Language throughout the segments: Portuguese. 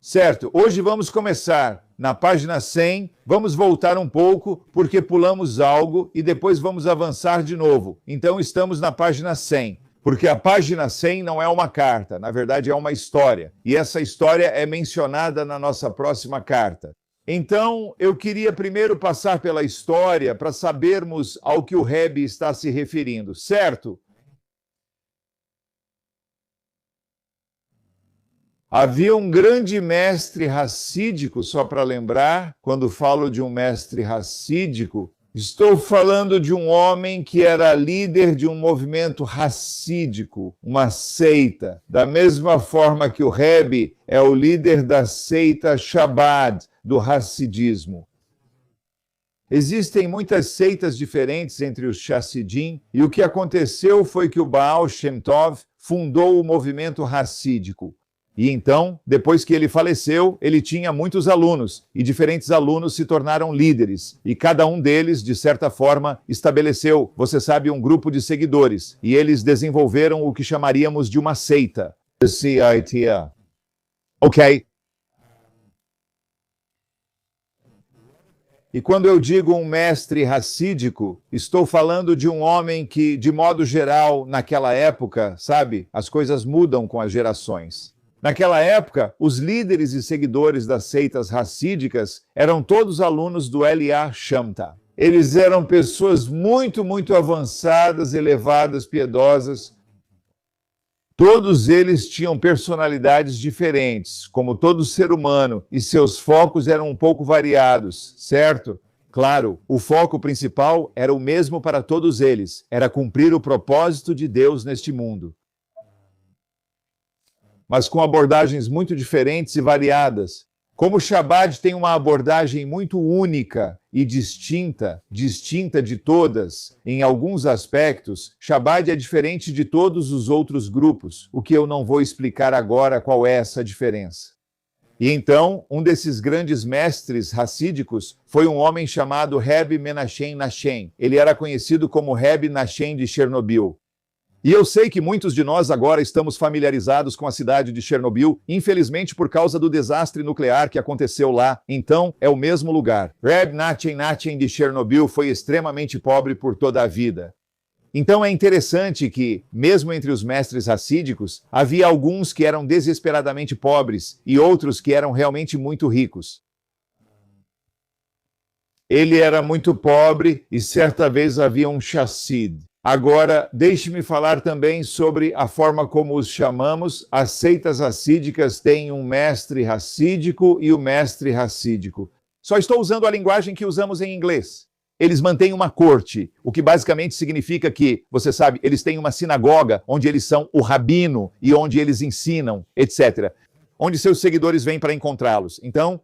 Certo, hoje vamos começar na página 100, vamos voltar um pouco porque pulamos algo e depois vamos avançar de novo. Então estamos na página 100, porque a página 100 não é uma carta, na verdade é uma história. E essa história é mencionada na nossa próxima carta. Então, eu queria primeiro passar pela história para sabermos ao que o Rebbe está se referindo, certo? Havia um grande mestre racídico, só para lembrar, quando falo de um mestre racídico, estou falando de um homem que era líder de um movimento racídico, uma seita, da mesma forma que o Rebbe é o líder da seita Chabad, do Hassidismo. Existem muitas seitas diferentes entre os Chassidim, e o que aconteceu foi que o Baal Shem Tov fundou o movimento racídico. E então, depois que ele faleceu, ele tinha muitos alunos, e diferentes alunos se tornaram líderes, e cada um deles, de certa forma, estabeleceu, você sabe, um grupo de seguidores, e eles desenvolveram o que chamaríamos de uma seita. C-I-T-A. Ok? E quando eu digo um mestre racídico, estou falando de um homem que, de modo geral, naquela época, sabe, as coisas mudam com as gerações. Naquela época, os líderes e seguidores das seitas racídicas eram todos alunos do Elia Shamta. Eles eram pessoas muito avançadas, elevadas, piedosas. Todos eles tinham personalidades diferentes, como todo ser humano, e seus focos eram um pouco variados, certo? Claro, o foco principal era o mesmo para todos eles, era cumprir o propósito de Deus neste mundo. Mas com abordagens muito diferentes e variadas. Como o Chabad tem uma abordagem muito única e distinta de todas, em alguns aspectos, Chabad é diferente de todos os outros grupos, o que eu não vou explicar agora qual é essa diferença. E então, um desses grandes mestres racídicos foi um homem chamado Rebbe Menachem Nachem. Ele era conhecido como Rebbe Nachem de Chernobyl. E eu sei que muitos de nós agora estamos familiarizados com a cidade de Chernobyl, infelizmente por causa do desastre nuclear que aconteceu lá. Então, é o mesmo lugar. Rebbe Nachem Nachem de Chernobyl foi extremamente pobre por toda a vida. Então é interessante que, mesmo entre os mestres racídicos, havia alguns que eram desesperadamente pobres e outros que eram realmente muito ricos. Ele era muito pobre e certa vez havia um chassid. Agora, deixe-me falar também sobre a forma como os chamamos. As seitas racídicas têm um mestre racídico e o mestre racídico. Só estou usando a linguagem que usamos em inglês. Eles mantêm uma corte, o que basicamente significa que, você sabe, eles têm uma sinagoga onde eles são o rabino e onde eles ensinam, etc. Onde seus seguidores vêm para encontrá-los. Então,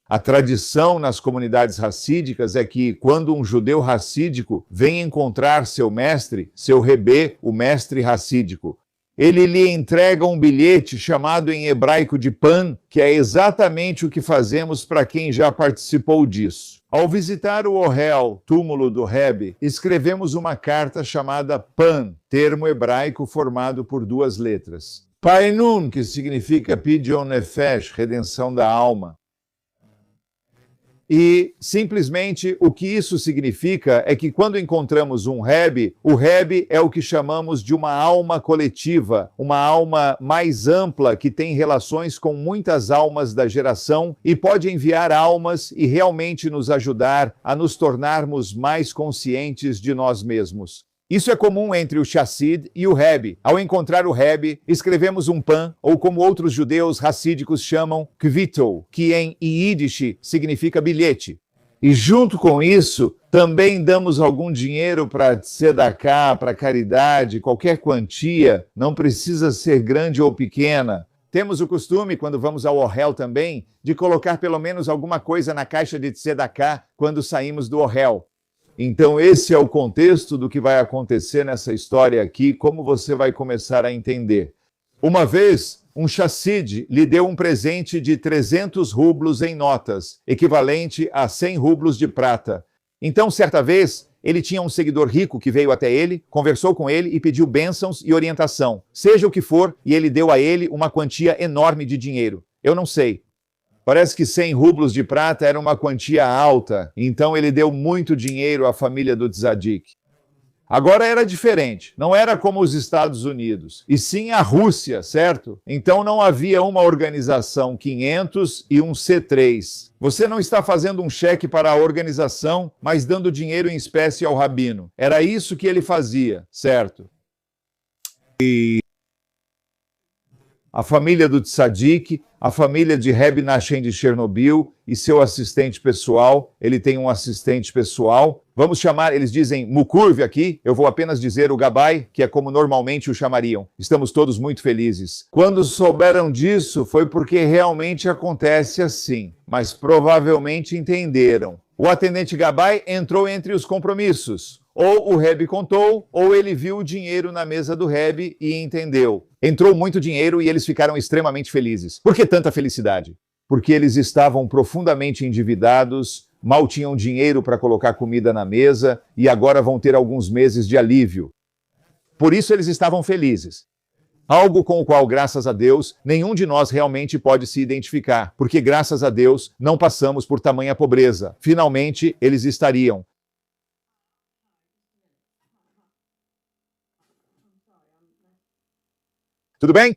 a tradição nas comunidades racídicas é que, quando um judeu racídico vem encontrar seu mestre, seu rebê, o mestre racídico, ele lhe entrega um bilhete chamado em hebraico de pan, que é exatamente o que fazemos para quem já participou disso. Ao visitar o Ohel, túmulo do Rebbe, escrevemos uma carta chamada pan, termo hebraico formado por duas letras. Painun, que significa Pidyon Nefesh, redenção da alma. E, simplesmente, o que isso significa é que quando encontramos um Rebbe, o Rebbe é o que chamamos de uma alma coletiva, uma alma mais ampla que tem relações com muitas almas da geração e pode enviar almas e realmente nos ajudar a nos tornarmos mais conscientes de nós mesmos. Isso é comum entre o chassid e o Rebbe. Ao encontrar o Rebbe, escrevemos um pan, ou como outros judeus racídicos chamam, kvito, que em Yiddish significa bilhete. E junto com isso, também damos algum dinheiro para tzedakah, para caridade, qualquer quantia, não precisa ser grande ou pequena. Temos o costume, quando vamos ao Ohel também, de colocar pelo menos alguma coisa na caixa de tzedakah quando saímos do Ohel. Então esse é o contexto do que vai acontecer nessa história aqui, como você vai começar a entender. Uma vez, um chassid lhe deu um presente de 300 rublos em notas, equivalente a 100 rublos de prata. Então, certa vez, Ele tinha um seguidor rico que veio até ele, conversou com ele e pediu bênçãos e orientação. Seja o que for, e ele deu a ele uma quantia enorme de dinheiro. Eu não sei. Parece que 100 rublos de prata era uma quantia alta, então ele deu muito dinheiro à família do Tzadik. Agora era diferente, não era como os Estados Unidos, e sim a Rússia, certo? Então não havia uma organização 500 e um C3. Você não está fazendo um cheque para a organização, mas dando dinheiro em espécie ao rabino. Era isso que ele fazia, certo? A família do Tzadik, a família de Reb Nachem de Chernobyl e seu assistente pessoal, ele tem um assistente pessoal, vamos chamar, eles dizem Mukurv aqui, eu vou apenas dizer o Gabai, que é como normalmente o chamariam. Estamos todos muito felizes. Quando souberam disso, foi porque realmente acontece assim, mas provavelmente entenderam. O atendente Gabai entrou entre os compromissos. Ou o Reb contou, ou ele viu o dinheiro na mesa do Reb e entendeu. Entrou muito dinheiro e eles ficaram extremamente felizes. Por que tanta felicidade? Porque eles estavam profundamente endividados, mal tinham dinheiro para colocar comida na mesa e agora vão ter alguns meses de alívio. Por isso eles estavam felizes. Algo com o qual, graças a Deus, nenhum de nós realmente pode se identificar, porque graças a Deus não passamos por tamanha pobreza. Finalmente, eles estariam. Tudo bem?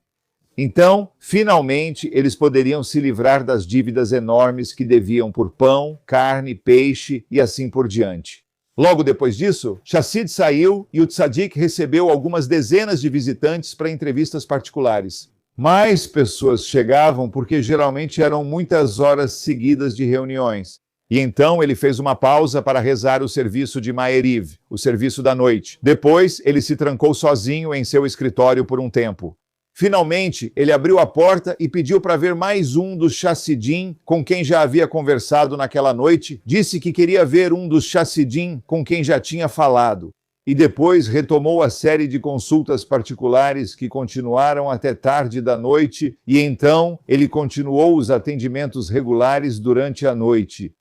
Então, finalmente, eles poderiam se livrar das dívidas enormes que deviam por pão, carne, peixe e assim por diante. Logo depois disso, Chassid saiu e o Tzadik recebeu algumas dezenas de visitantes para entrevistas particulares. Mais pessoas chegavam porque geralmente eram muitas horas seguidas de reuniões. E então ele fez uma pausa para rezar o serviço de Ma'eriv, o serviço da noite. Depois, ele se trancou sozinho em seu escritório por um tempo. Finalmente, ele abriu a porta e pediu para ver mais um dos Chassidim com quem já havia conversado naquela noite. Disse que queria ver um dos Chassidim com quem já tinha falado. E depois retomou a série de consultas particulares que continuaram até tarde da noite, e então ele continuou os atendimentos regulares durante a noite.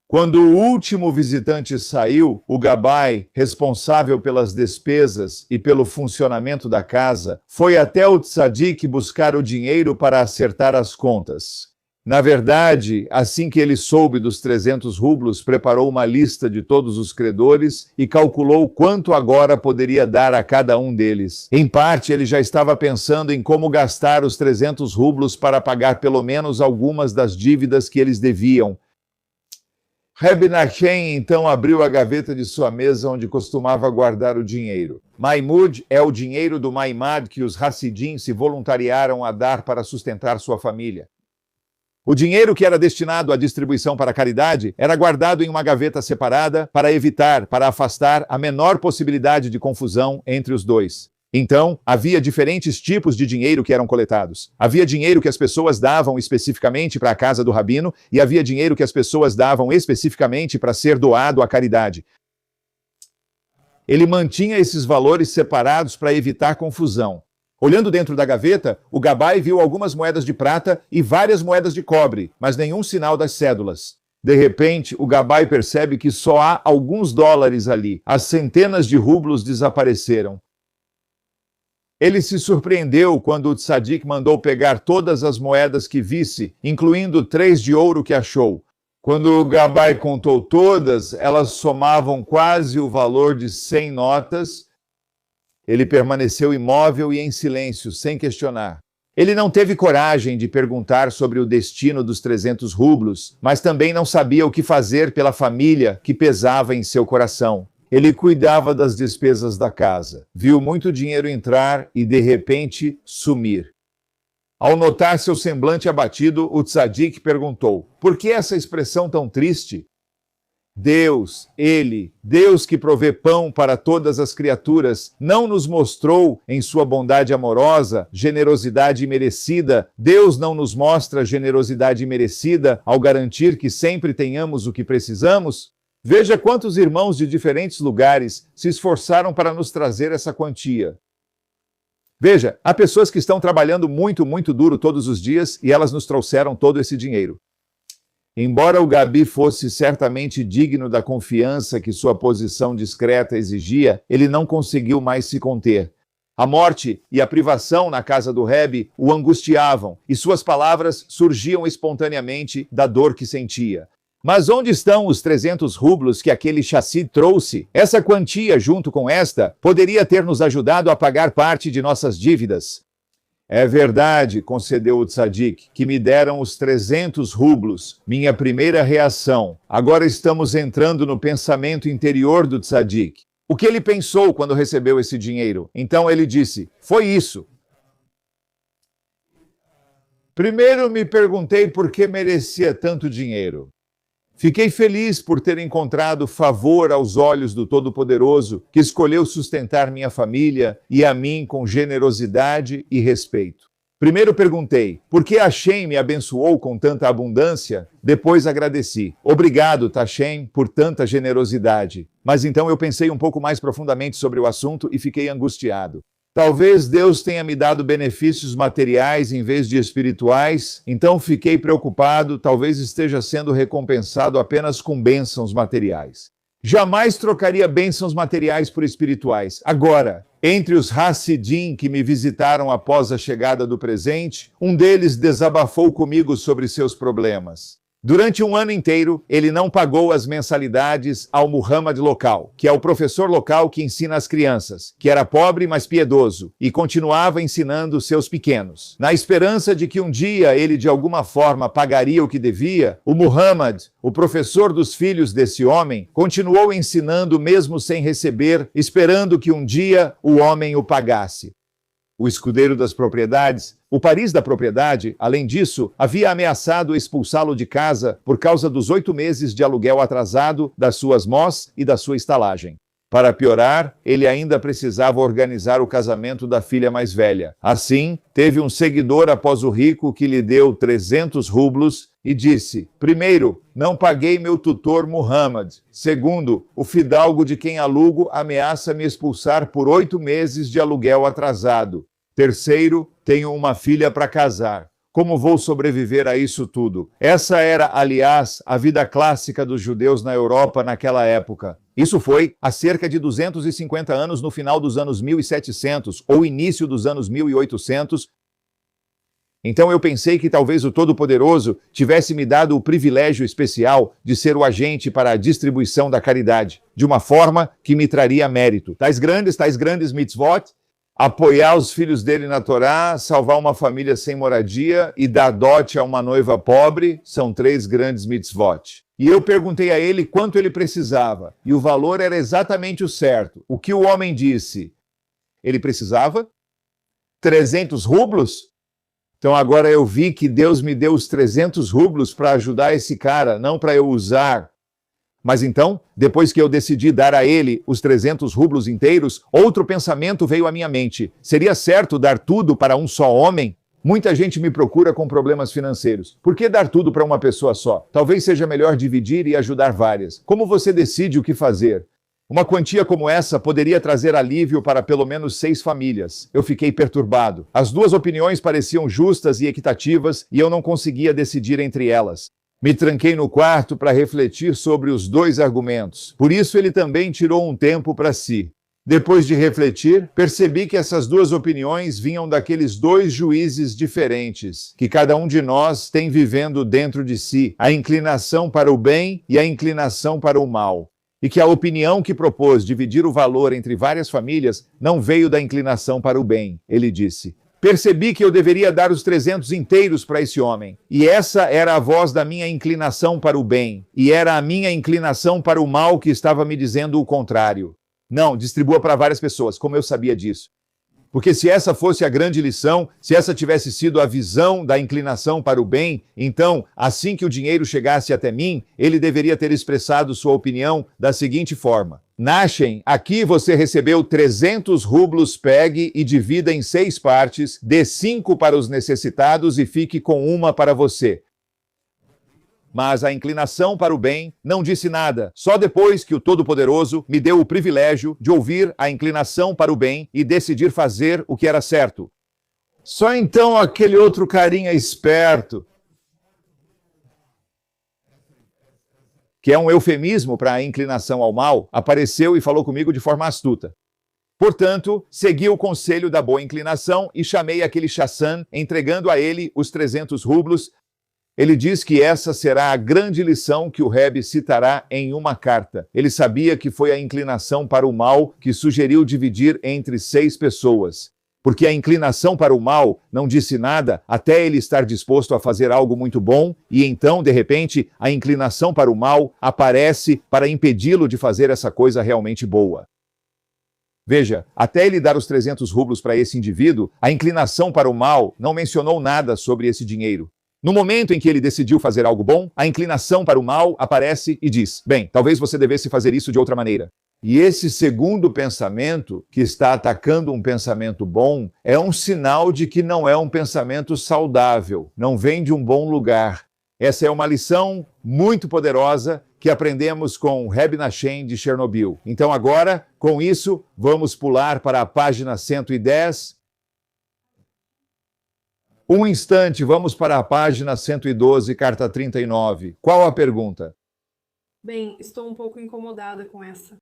Quando o último visitante saiu, o Gabai, responsável pelas despesas e pelo funcionamento da casa, foi até o Tzadik buscar o dinheiro para acertar as contas. Na verdade, assim que ele soube dos 300 rublos, preparou uma lista de todos os credores e calculou quanto agora poderia dar a cada um deles. Em parte, ele já estava pensando em como gastar os 300 rublos para pagar pelo menos algumas das dívidas que eles deviam. Reb Nachem então abriu a gaveta de sua mesa onde costumava guardar o dinheiro. Maimud é o dinheiro do Maimad que os Hassidim se voluntariaram a dar para sustentar sua família. O dinheiro que era destinado à distribuição para a caridade era guardado em uma gaveta separada para afastar a menor possibilidade de confusão entre os dois. Então, havia diferentes tipos de dinheiro que eram coletados. Havia dinheiro que as pessoas davam especificamente para a casa do rabino e havia dinheiro que as pessoas davam especificamente para ser doado à caridade. Ele mantinha esses valores separados para evitar confusão. Olhando dentro da gaveta, o Gabai viu algumas moedas de prata e várias moedas de cobre, mas nenhum sinal das cédulas. De repente, o Gabai percebe que só há alguns dólares ali. As centenas de rublos desapareceram. Ele se surpreendeu quando o Tzadik mandou pegar todas as moedas que visse, incluindo 3 de ouro que achou. Quando o Gabai contou todas, elas somavam quase o valor de 100 notas. Ele permaneceu imóvel e em silêncio, sem questionar. Ele não teve coragem de perguntar sobre o destino dos 300 rublos, mas também não sabia o que fazer pela família que pesava em seu coração. Ele cuidava das despesas da casa. Viu muito dinheiro entrar e, de repente, sumir. Ao notar seu semblante abatido, o Tzadik perguntou: por que essa expressão tão triste? Deus que provê pão para todas as criaturas, não nos mostrou, em sua bondade amorosa, generosidade merecida? Deus não nos mostra generosidade merecida ao garantir que sempre tenhamos o que precisamos? Veja quantos irmãos de diferentes lugares se esforçaram para nos trazer essa quantia. Veja, há pessoas que estão trabalhando muito duro todos os dias e elas nos trouxeram todo esse dinheiro. Embora o Gabi fosse certamente digno da confiança que sua posição discreta exigia, ele não conseguiu mais se conter. A morte e a privação na casa do Rebbe o angustiavam, e suas palavras surgiam espontaneamente da dor que sentia. Mas onde estão os 300 rublos que aquele chassi trouxe? Essa quantia, junto com esta, poderia ter nos ajudado a pagar parte de nossas dívidas. É verdade, concedeu o tzadik, que me deram os 300 rublos. Minha primeira reação. Agora estamos entrando no pensamento interior do tzadik. O que ele pensou quando recebeu esse dinheiro? Então ele disse, foi isso. Primeiro me perguntei por que merecia tanto dinheiro. Fiquei feliz por ter encontrado favor aos olhos do Todo-Poderoso, que escolheu sustentar minha família e a mim com generosidade e respeito. Primeiro perguntei, por que Hashem me abençoou com tanta abundância? Depois agradeci. Obrigado, Hashem, por tanta generosidade. Mas então eu pensei um pouco mais profundamente sobre o assunto e fiquei angustiado. Talvez Deus tenha me dado benefícios materiais em vez de espirituais, então fiquei preocupado, talvez esteja sendo recompensado apenas com bênçãos materiais. Jamais trocaria bênçãos materiais por espirituais. Agora, entre os Hassidim que me visitaram após a chegada do presente, um deles desabafou comigo sobre seus problemas. Durante um ano inteiro, ele não pagou as mensalidades ao Muhammad local, que é o professor local que ensina as crianças, que era pobre, mas piedoso, e continuava ensinando seus pequenos. Na esperança de que um dia ele de alguma forma pagaria o que devia, o Muhammad, o professor dos filhos desse homem, continuou ensinando mesmo sem receber, esperando que um dia o homem o pagasse. O escudeiro das propriedades, o Paris da propriedade, além disso, havia ameaçado expulsá-lo de casa por causa dos 8 meses de aluguel atrasado das suas mós e da sua estalagem. Para piorar, ele ainda precisava organizar o casamento da filha mais velha. Assim, teve um seguidor após o rico que lhe deu 300 rublos e disse, primeiro, não paguei meu tutor Muhammad. Segundo, o fidalgo de quem alugo ameaça me expulsar por 8 meses de aluguel atrasado. Terceiro, tenho uma filha para casar. Como vou sobreviver a isso tudo? Essa era, aliás, a vida clássica dos judeus na Europa naquela época. Isso foi há cerca de 250 anos no final dos anos 1700 ou início dos anos 1800. Então eu pensei que talvez o Todo-Poderoso tivesse me dado o privilégio especial de ser o agente para a distribuição da caridade, de uma forma que me traria mérito. Tais grandes mitzvot, apoiar os filhos dele na Torá, salvar uma família sem moradia e dar dote a uma noiva pobre, são 3 grandes mitzvot. E eu perguntei a ele quanto ele precisava, e o valor era exatamente o certo. O que o homem disse? Ele precisava? 300 rublos? Então agora eu vi que Deus me deu os 300 rublos para ajudar esse cara, não para eu usar. Mas então, depois que eu decidi dar a ele os 300 rublos inteiros, outro pensamento veio à minha mente. Seria certo dar tudo para um só homem? Muita gente me procura com problemas financeiros. Por que dar tudo para uma pessoa só? Talvez seja melhor dividir e ajudar várias. Como você decide o que fazer? Uma quantia como essa poderia trazer alívio para pelo menos 6 famílias. Eu fiquei perturbado. As 2 opiniões pareciam justas e equitativas e eu não conseguia decidir entre elas. Me tranquei no quarto para refletir sobre os 2 argumentos. Por isso ele também tirou um tempo para si. Depois de refletir, percebi que essas 2 opiniões vinham daqueles 2 juízes diferentes, que cada um de nós tem vivendo dentro de si, a inclinação para o bem e a inclinação para o mal. E que a opinião que propôs dividir o valor entre várias famílias não veio da inclinação para o bem, ele disse. Percebi que eu deveria dar os 300 inteiros para esse homem. E essa era a voz da minha inclinação para o bem. E era a minha inclinação para o mal que estava me dizendo o contrário. Não, distribua para várias pessoas, como eu sabia disso. Porque se essa fosse a grande lição, se essa tivesse sido a visão da inclinação para o bem, então, assim que o dinheiro chegasse até mim, ele deveria ter expressado sua opinião da seguinte forma. Nashem, aqui você recebeu 300 rublos, pegue e divida em 6 partes, dê 5 para os necessitados e fique com 1 para você. Mas a inclinação para o bem não disse nada. Só depois que o Todo-Poderoso me deu o privilégio de ouvir a inclinação para o bem e decidir fazer o que era certo. Só então aquele outro carinha esperto que é um eufemismo para a inclinação ao mal, apareceu e falou comigo de forma astuta. Portanto, segui o conselho da boa inclinação e chamei aquele Chassan, entregando a ele os 300 rublos. Ele diz que essa será a grande lição que o Rebbe citará em uma carta. Ele sabia que foi a inclinação para o mal que sugeriu dividir entre 6 pessoas. Porque a inclinação para o mal não disse nada até ele estar disposto a fazer algo muito bom, e então, de repente, a inclinação para o mal aparece para impedi-lo de fazer essa coisa realmente boa. Veja, até ele dar os 300 rublos para esse indivíduo, a inclinação para o mal não mencionou nada sobre esse dinheiro. No momento em que ele decidiu fazer algo bom, a inclinação para o mal aparece e diz: bem, talvez você devesse fazer isso de outra maneira. E esse segundo pensamento, que está atacando um pensamento bom, é um sinal de que não é um pensamento saudável, não vem de um bom lugar. Essa é uma lição muito poderosa que aprendemos com Reb Nachem de Chernobyl. Então agora, com isso, vamos pular para a página 110. Um instante, vamos para a página 112, carta 39. Qual a pergunta? Bem, estou um pouco incomodada com essa.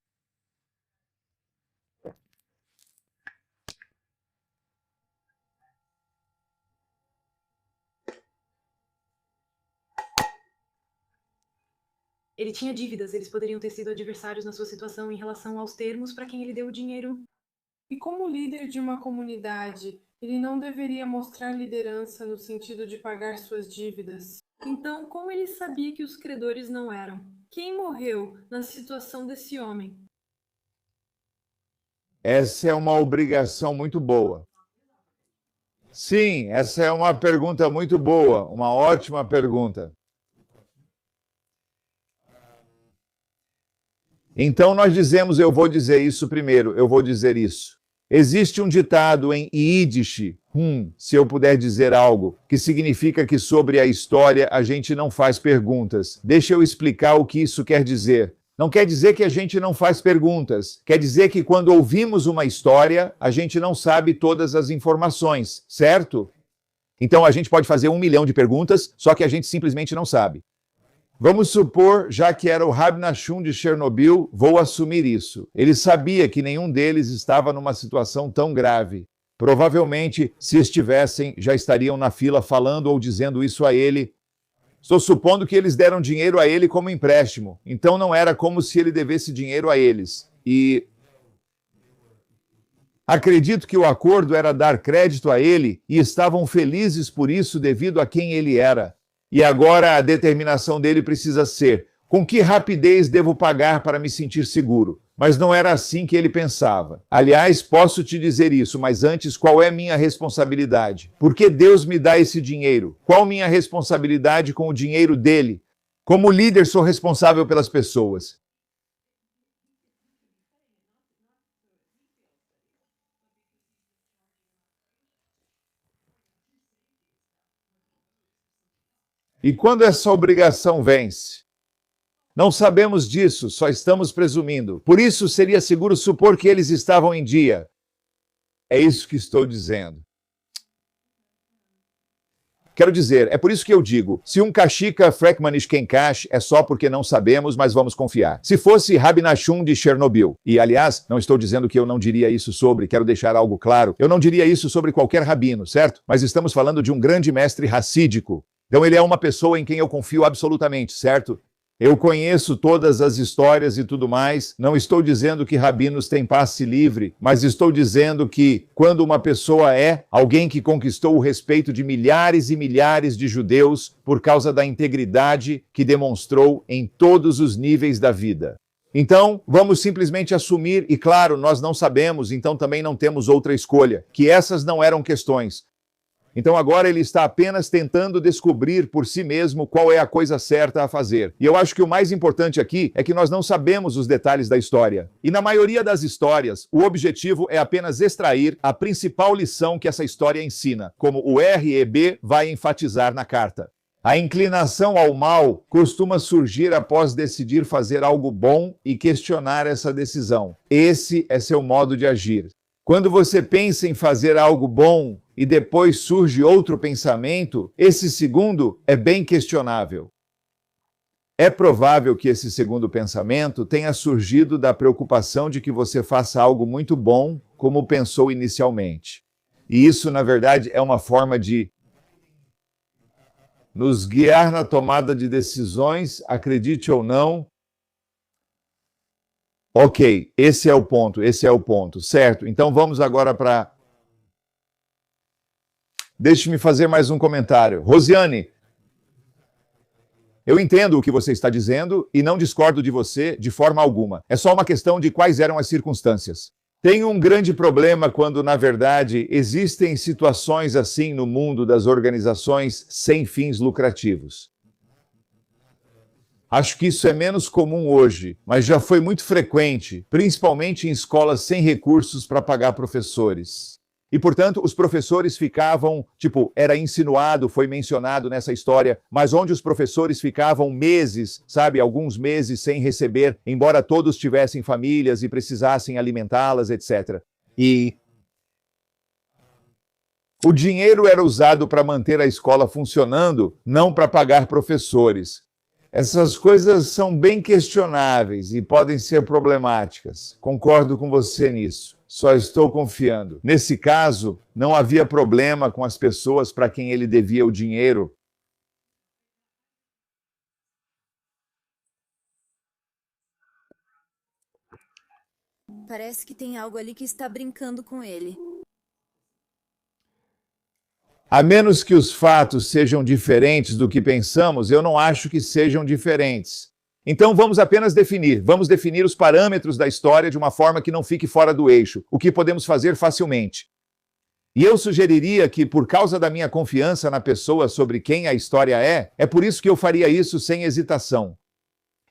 Ele tinha dívidas, eles poderiam ter sido adversários na sua situação em relação aos termos para quem ele deu o dinheiro. E como líder de uma comunidade, ele não deveria mostrar liderança no sentido de pagar suas dívidas. Então, como ele sabia que os credores não eram? Quem morreu na situação desse homem? Essa é uma obrigação muito boa. Sim, essa é uma pergunta muito boa, uma ótima pergunta. Então nós dizemos, eu vou dizer isso primeiro, eu vou dizer isso. Existe um ditado em Yiddish, se eu puder dizer algo, que significa que sobre a história a gente não faz perguntas. Deixa eu explicar o que isso quer dizer. Não quer dizer que a gente não faz perguntas. Quer dizer que quando ouvimos uma história, a gente não sabe todas as informações, certo? Então a gente pode fazer 1 milhão de perguntas, só que a gente simplesmente não sabe. Vamos supor, já que era o Rab Nachum de Chernobyl, vou assumir isso. Ele sabia que nenhum deles estava numa situação tão grave. Provavelmente, se estivessem, já estariam na fila falando ou dizendo isso a ele. Estou supondo que eles deram dinheiro a ele como empréstimo. Então não era como se ele devesse dinheiro a eles. E acredito que o acordo era dar crédito a ele e estavam felizes por isso devido a quem ele era. E agora a determinação dele precisa ser: com que rapidez devo pagar para me sentir seguro? Mas não era assim que ele pensava. Aliás, posso te dizer isso, mas antes, qual é minha responsabilidade? Por que Deus me dá esse dinheiro? Qual minha responsabilidade com o dinheiro dele? Como líder, sou responsável pelas pessoas. E quando essa obrigação vence? Não sabemos disso, só estamos presumindo. Por isso, seria seguro supor que eles estavam em dia. É isso que estou dizendo. Quero dizer, é por isso que eu digo, se um Kashika Frekmanish Kenkash é só porque não sabemos, mas vamos confiar. Se fosse Rab Nachum de Chernobyl, e aliás, não estou dizendo que eu não diria isso sobre, quero deixar algo claro, eu não diria isso sobre qualquer rabino, certo? Mas estamos falando de um grande mestre racídico. Então ele é uma pessoa em quem eu confio absolutamente, certo? Eu conheço todas as histórias e tudo mais. Não estou dizendo que rabinos têm passe livre, mas estou dizendo que quando uma pessoa é alguém que conquistou o respeito de milhares e milhares de judeus por causa da integridade que demonstrou em todos os níveis da vida. Então, vamos simplesmente assumir, e claro, nós não sabemos, então também não temos outra escolha, que essas não eram questões. Então agora ele está apenas tentando descobrir por si mesmo qual é a coisa certa a fazer. E eu acho que o mais importante aqui é que nós não sabemos os detalhes da história. E na maioria das histórias, o objetivo é apenas extrair a principal lição que essa história ensina, como o REB vai enfatizar na carta. A inclinação ao mal costuma surgir após decidir fazer algo bom e questionar essa decisão. Esse é seu modo de agir. Quando você pensa em fazer algo bom e depois surge outro pensamento, esse segundo é bem questionável. É provável que esse segundo pensamento tenha surgido da preocupação de que você faça algo muito bom, como pensou inicialmente. E isso, na verdade, é uma forma de nos guiar na tomada de decisões, acredite ou não. Ok, esse é o ponto, certo? Então vamos agora para... Deixe-me fazer mais um comentário. Rosiane, eu entendo o que você está dizendo e não discordo de você de forma alguma. É só uma questão de quais eram as circunstâncias. Tem um grande problema quando, na verdade, existem situações assim no mundo das organizações sem fins lucrativos. Acho que isso é menos comum hoje, mas já foi muito frequente, principalmente em escolas sem recursos para pagar professores. E, portanto, os professores ficavam, era insinuado, foi mencionado nessa história, mas onde os professores ficavam meses, alguns meses sem receber, embora todos tivessem famílias e precisassem alimentá-las, etc. E o dinheiro era usado para manter a escola funcionando, não para pagar professores. Essas coisas são bem questionáveis e podem ser problemáticas. Concordo com você nisso. Só estou confiando. Nesse caso, não havia problema com as pessoas para quem ele devia o dinheiro. Parece que tem algo ali que está brincando com ele. A menos que os fatos sejam diferentes do que pensamos, eu não acho que sejam diferentes. Então vamos apenas vamos definir os parâmetros da história de uma forma que não fique fora do eixo, o que podemos fazer facilmente. E eu sugeriria que, por causa da minha confiança na pessoa sobre quem a história é por isso que eu faria isso sem hesitação.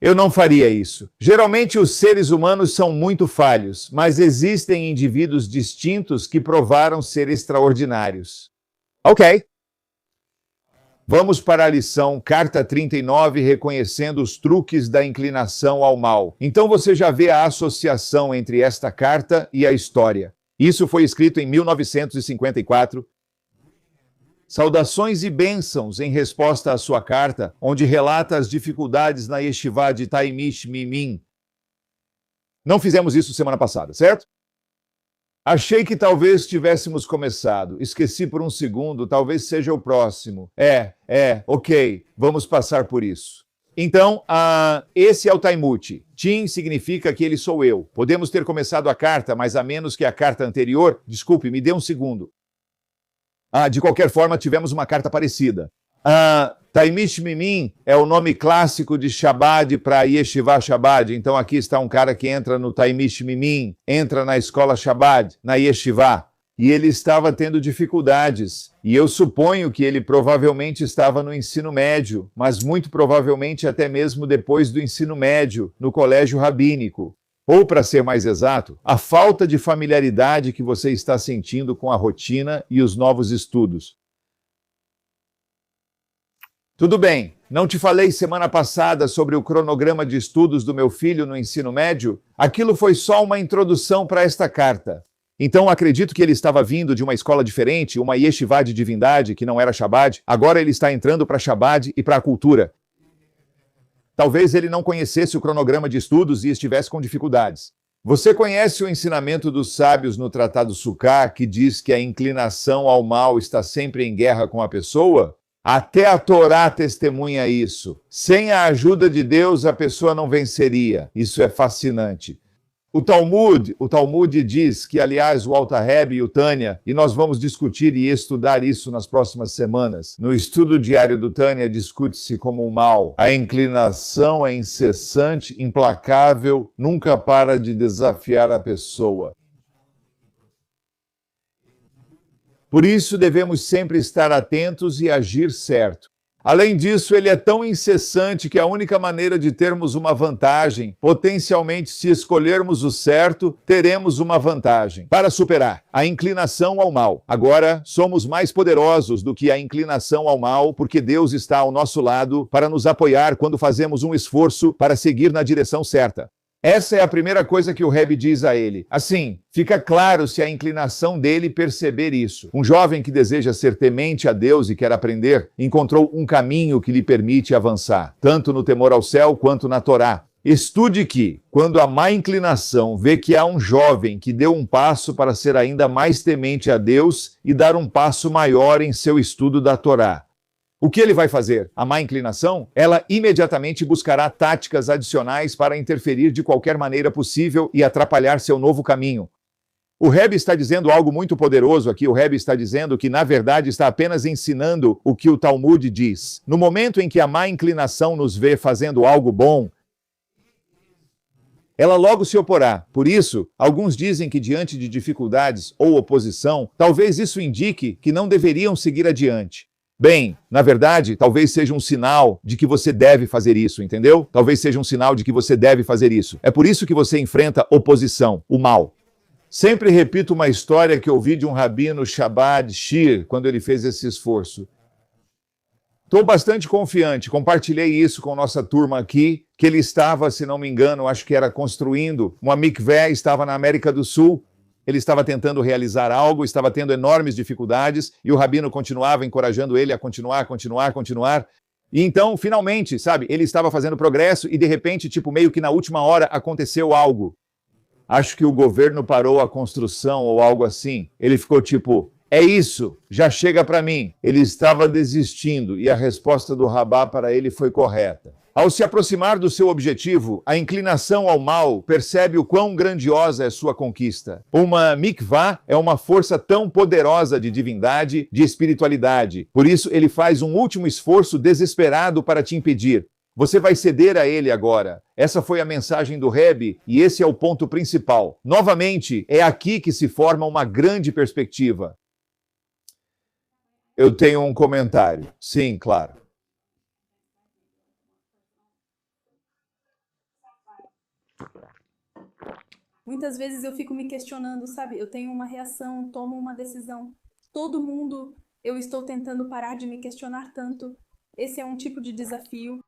Eu não faria isso. Geralmente os seres humanos são muito falhos, mas existem indivíduos distintos que provaram ser extraordinários. Ok. Vamos para a lição Carta 39, reconhecendo os truques da inclinação ao mal. Então você já vê a associação entre esta carta e a história. Isso foi escrito em 1954. Saudações e bênçãos em resposta à sua carta, onde relata as dificuldades na Yeshivá de Taimish Mimim. Não fizemos isso semana passada, certo? Achei que talvez tivéssemos começado. Esqueci por um segundo, talvez seja o próximo. Ok, vamos passar por isso. Então, esse é o Taimut. Tim significa que ele sou eu. Podemos ter começado a carta, mas a menos que a carta anterior... Desculpe, me dê um segundo. De qualquer forma, tivemos uma carta parecida. Taimish Mimim é o nome clássico de Shabbat para Yeshivá Shabbat. Então aqui está um cara que entra no Taimish Mimim, entra na escola Shabbat, na Yeshivá. E ele estava tendo dificuldades. E eu suponho que ele provavelmente estava no ensino médio, mas muito provavelmente até mesmo depois do ensino médio, no colégio rabínico. Ou, para ser mais exato, a falta de familiaridade que você está sentindo com a rotina e os novos estudos. Tudo bem, não te falei semana passada sobre o cronograma de estudos do meu filho no ensino médio? Aquilo foi só uma introdução para esta carta. Então acredito que ele estava vindo de uma escola diferente, uma yeshivá de divindade, que não era Shabbat. Agora ele está entrando para Shabbat e para a cultura. Talvez ele não conhecesse o cronograma de estudos e estivesse com dificuldades. Você conhece o ensinamento dos sábios no Tratado Sukkah, que diz que a inclinação ao mal está sempre em guerra com a pessoa? Até a Torá testemunha isso. Sem a ajuda de Deus, a pessoa não venceria. Isso é fascinante. O Talmud diz que, aliás, o Alter Rebbe e o Tânia, e nós vamos discutir e estudar isso nas próximas semanas. No estudo diário do Tânia, discute-se como o mal. A inclinação é incessante, implacável, nunca para de desafiar a pessoa. Por isso, devemos sempre estar atentos e agir certo. Além disso, ele é tão incessante que a única maneira de termos uma vantagem, potencialmente se escolhermos o certo, teremos uma vantagem para superar a inclinação ao mal. Agora, somos mais poderosos do que a inclinação ao mal, porque Deus está ao nosso lado para nos apoiar quando fazemos um esforço para seguir na direção certa. Essa é a primeira coisa que o Rebbe diz a ele. Assim, fica claro se a inclinação dele perceber isso. Um jovem que deseja ser temente a Deus e quer aprender, encontrou um caminho que lhe permite avançar, tanto no temor ao céu quanto na Torá. Estude que, quando a má inclinação vê que há um jovem que deu um passo para ser ainda mais temente a Deus e dar um passo maior em seu estudo da Torá, o que ele vai fazer? A má inclinação? Ela imediatamente buscará táticas adicionais para interferir de qualquer maneira possível e atrapalhar seu novo caminho. O Rebbe está dizendo algo muito poderoso aqui. O Rebbe está dizendo que, na verdade, está apenas ensinando o que o Talmud diz. No momento em que a má inclinação nos vê fazendo algo bom, ela logo se oporá. Por isso, alguns dizem que diante de dificuldades ou oposição, talvez isso indique que não deveriam seguir adiante. Bem, na verdade, talvez seja um sinal de que você deve fazer isso, entendeu? Talvez seja um sinal de que você deve fazer isso. É por isso que você enfrenta oposição, o mal. Sempre repito uma história que ouvi de um rabino Chabad Shir, quando ele fez esse esforço. Estou bastante confiante, compartilhei isso com nossa turma aqui, que ele estava, se não me engano, acho que era construindo uma mikvé, estava na América do Sul. Ele estava tentando realizar algo, estava tendo enormes dificuldades, e o rabino continuava encorajando ele a continuar. E então, finalmente, sabe, ele estava fazendo progresso e de repente, tipo, meio que na última hora aconteceu algo. Acho que o governo parou a construção ou algo assim. Ele ficou tipo, é isso, já chega para mim. Ele estava desistindo e a resposta do Rabá para ele foi correta. Ao se aproximar do seu objetivo, a inclinação ao mal percebe o quão grandiosa é sua conquista. Uma mikvah é uma força tão poderosa de divindade, de espiritualidade. Por isso, ele faz um último esforço desesperado para te impedir. Você vai ceder a ele agora. Essa foi a mensagem do Rebbe e esse é o ponto principal. Novamente, é aqui que se forma uma grande perspectiva. Eu tenho um comentário. Sim, claro. Muitas vezes eu fico me questionando, sabe? Eu tenho uma reação, tomo uma decisão. Todo mundo, eu estou tentando parar de me questionar tanto. Esse é um tipo de desafio.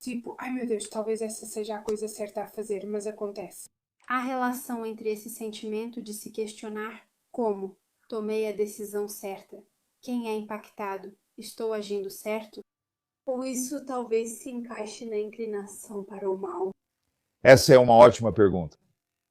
Tipo, ai meu Deus, talvez essa seja a coisa certa a fazer, mas acontece. A relação entre esse sentimento de se questionar como tomei a decisão certa, quem é impactado, estou agindo certo, ou isso talvez se encaixe na inclinação para o mal. Essa é uma ótima pergunta.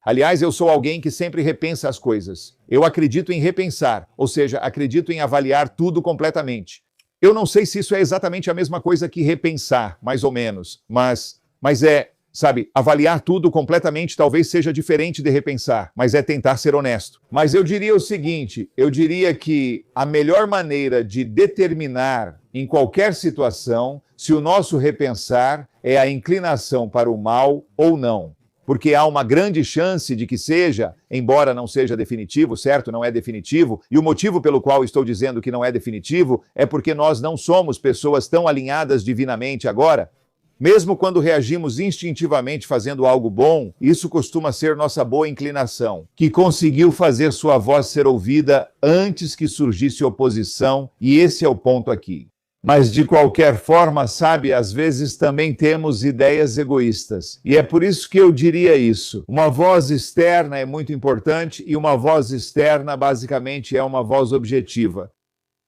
Aliás, eu sou alguém que sempre repensa as coisas. Eu acredito em repensar, ou seja, acredito em avaliar tudo completamente. Eu não sei se isso é exatamente a mesma coisa que repensar, mais ou menos, mas é, sabe, avaliar tudo completamente talvez seja diferente de repensar, mas é tentar ser honesto. Mas eu diria o seguinte, eu diria que a melhor maneira de determinar em qualquer situação se o nosso repensar é a inclinação para o mal ou não. Porque há uma grande chance de que seja, embora não seja definitivo, certo? Não é definitivo. E o motivo pelo qual estou dizendo que não é definitivo é porque nós não somos pessoas tão alinhadas divinamente agora. Mesmo quando reagimos instintivamente fazendo algo bom, isso costuma ser nossa boa inclinação, que conseguiu fazer sua voz ser ouvida antes que surgisse oposição, e esse é o ponto aqui. Mas, de qualquer forma, sabe, às vezes também temos ideias egoístas. E é por isso que eu diria isso. Uma voz externa é muito importante e uma voz externa, basicamente, é uma voz objetiva.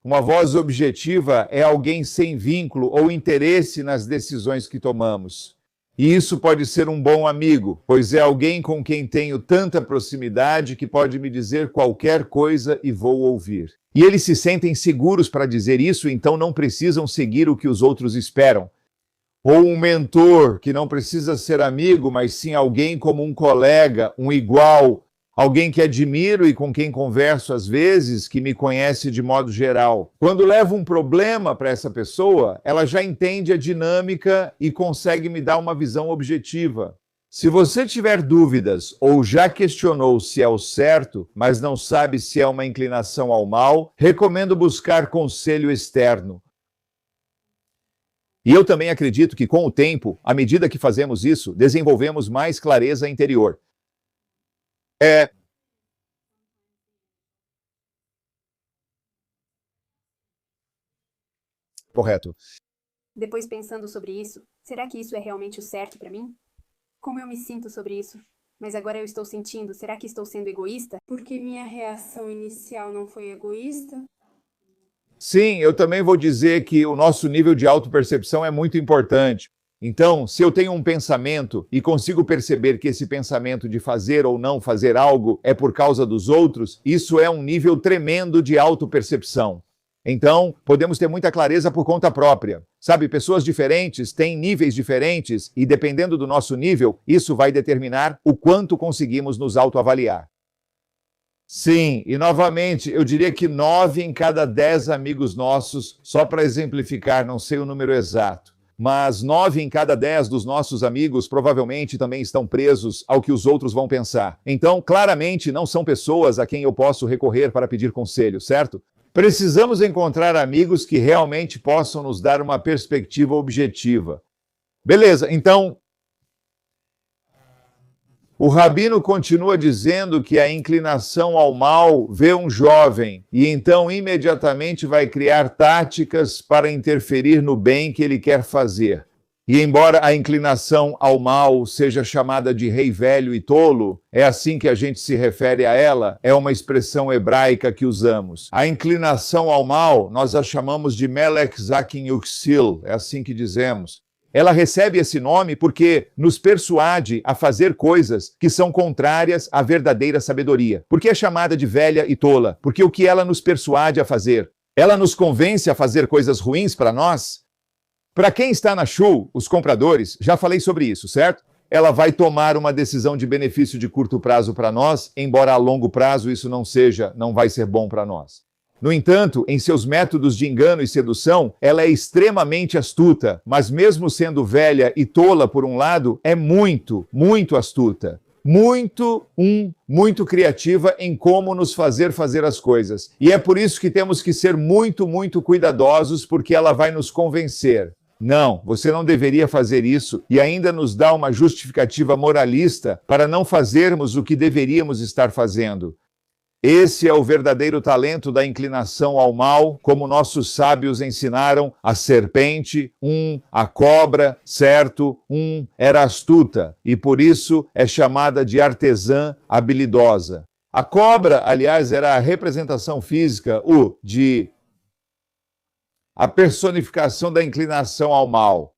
Uma voz objetiva é alguém sem vínculo ou interesse nas decisões que tomamos. E isso pode ser um bom amigo, pois é alguém com quem tenho tanta proximidade que pode me dizer qualquer coisa e vou ouvir. E eles se sentem seguros para dizer isso, então não precisam seguir o que os outros esperam. Ou um mentor, que não precisa ser amigo, mas sim alguém como um colega, um igual, alguém que admiro e com quem converso às vezes, que me conhece de modo geral. Quando levo um problema para essa pessoa, ela já entende a dinâmica e consegue me dar uma visão objetiva. Se você tiver dúvidas ou já questionou se é o certo, mas não sabe se é uma inclinação ao mal, recomendo buscar conselho externo. E eu também acredito que com o tempo, à medida que fazemos isso, desenvolvemos mais clareza interior. Correto. Depois pensando sobre isso, será que isso é realmente o certo para mim? Como eu me sinto sobre isso? Mas agora eu estou sentindo, será que estou sendo egoísta? Porque minha reação inicial não foi egoísta? Sim, eu também vou dizer que o nosso nível de autopercepção é muito importante. Então, se eu tenho um pensamento e consigo perceber que esse pensamento de fazer ou não fazer algo é por causa dos outros, isso é um nível tremendo de autopercepção. Então, podemos ter muita clareza por conta própria. Sabe, pessoas diferentes têm níveis diferentes e, dependendo do nosso nível, isso vai determinar o quanto conseguimos nos autoavaliar. Sim, e novamente, eu diria que 9 em cada 10 amigos nossos, só para exemplificar, não sei o número exato, mas 9 em cada 10 dos nossos amigos provavelmente também estão presos ao que os outros vão pensar. Então, claramente, não são pessoas a quem eu posso recorrer para pedir conselho, certo? Precisamos encontrar amigos que realmente possam nos dar uma perspectiva objetiva. Beleza, então, o rabino continua dizendo que a inclinação ao mal vê um jovem e então imediatamente vai criar táticas para interferir no bem que ele quer fazer. E embora a inclinação ao mal seja chamada de rei velho e tolo, é assim que a gente se refere a ela, é uma expressão hebraica que usamos. A inclinação ao mal, nós a chamamos de Melech Zakin Yuxil, é assim que dizemos. Ela recebe esse nome porque nos persuade a fazer coisas que são contrárias à verdadeira sabedoria. Por que é chamada de velha e tola? Porque o que ela nos persuade a fazer? Ela nos convence a fazer coisas ruins para nós? Para quem está na Shul, os compradores, já falei sobre isso, certo? Ela vai tomar uma decisão de benefício de curto prazo para nós, embora a longo prazo isso não vai ser bom para nós. No entanto, em seus métodos de engano e sedução, ela é extremamente astuta, mas mesmo sendo velha e tola por um lado, é muito astuta. Muito criativa em como nos fazer as coisas. E é por isso que temos que ser muito cuidadosos, porque ela vai nos convencer. Não, você não deveria fazer isso, e ainda nos dá uma justificativa moralista para não fazermos o que deveríamos estar fazendo. Esse é o verdadeiro talento da inclinação ao mal, como nossos sábios ensinaram, a serpente, a cobra, certo, era astuta, e por isso é chamada de artesã habilidosa. A cobra, aliás, era a representação física, a personificação da inclinação ao mal.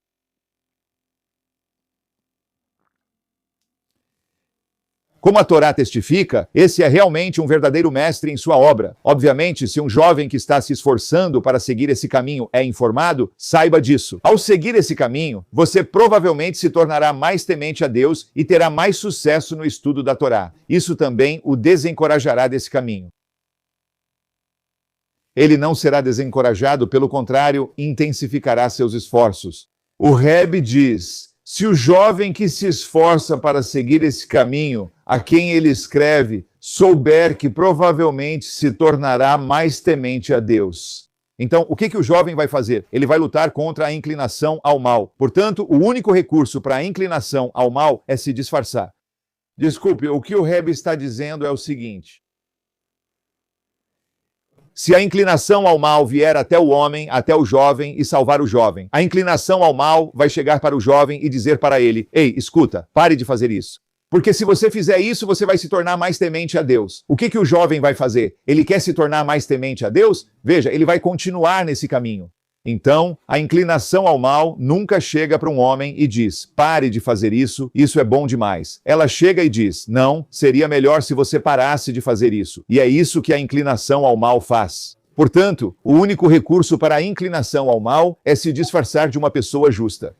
Como a Torá testifica, esse é realmente um verdadeiro mestre em sua obra. Obviamente, se um jovem que está se esforçando para seguir esse caminho é informado, saiba disso. Ao seguir esse caminho, você provavelmente se tornará mais temente a Deus e terá mais sucesso no estudo da Torá. Isso também o desencorajará desse caminho. Ele não será desencorajado, pelo contrário, intensificará seus esforços. O Rebbe diz: se o jovem que se esforça para seguir esse caminho, a quem ele escreve, souber que provavelmente se tornará mais temente a Deus. Então, o que o jovem vai fazer? Ele vai lutar contra a inclinação ao mal. Portanto, o único recurso para a inclinação ao mal é se disfarçar. Desculpe, o que o Rebbe está dizendo é o seguinte: se a inclinação ao mal vier até o homem, até o jovem e salvar o jovem, a inclinação ao mal vai chegar para o jovem e dizer para ele: ei, escuta, pare de fazer isso. Porque se você fizer isso, você vai se tornar mais temente a Deus. O que o jovem vai fazer? Ele quer se tornar mais temente a Deus? Veja, ele vai continuar nesse caminho. Então, a inclinação ao mal nunca chega para um homem e diz: pare de fazer isso, isso é bom demais. Ela chega e diz: não, seria melhor se você parasse de fazer isso. E é isso que a inclinação ao mal faz. Portanto, o único recurso para a inclinação ao mal é se disfarçar de uma pessoa justa.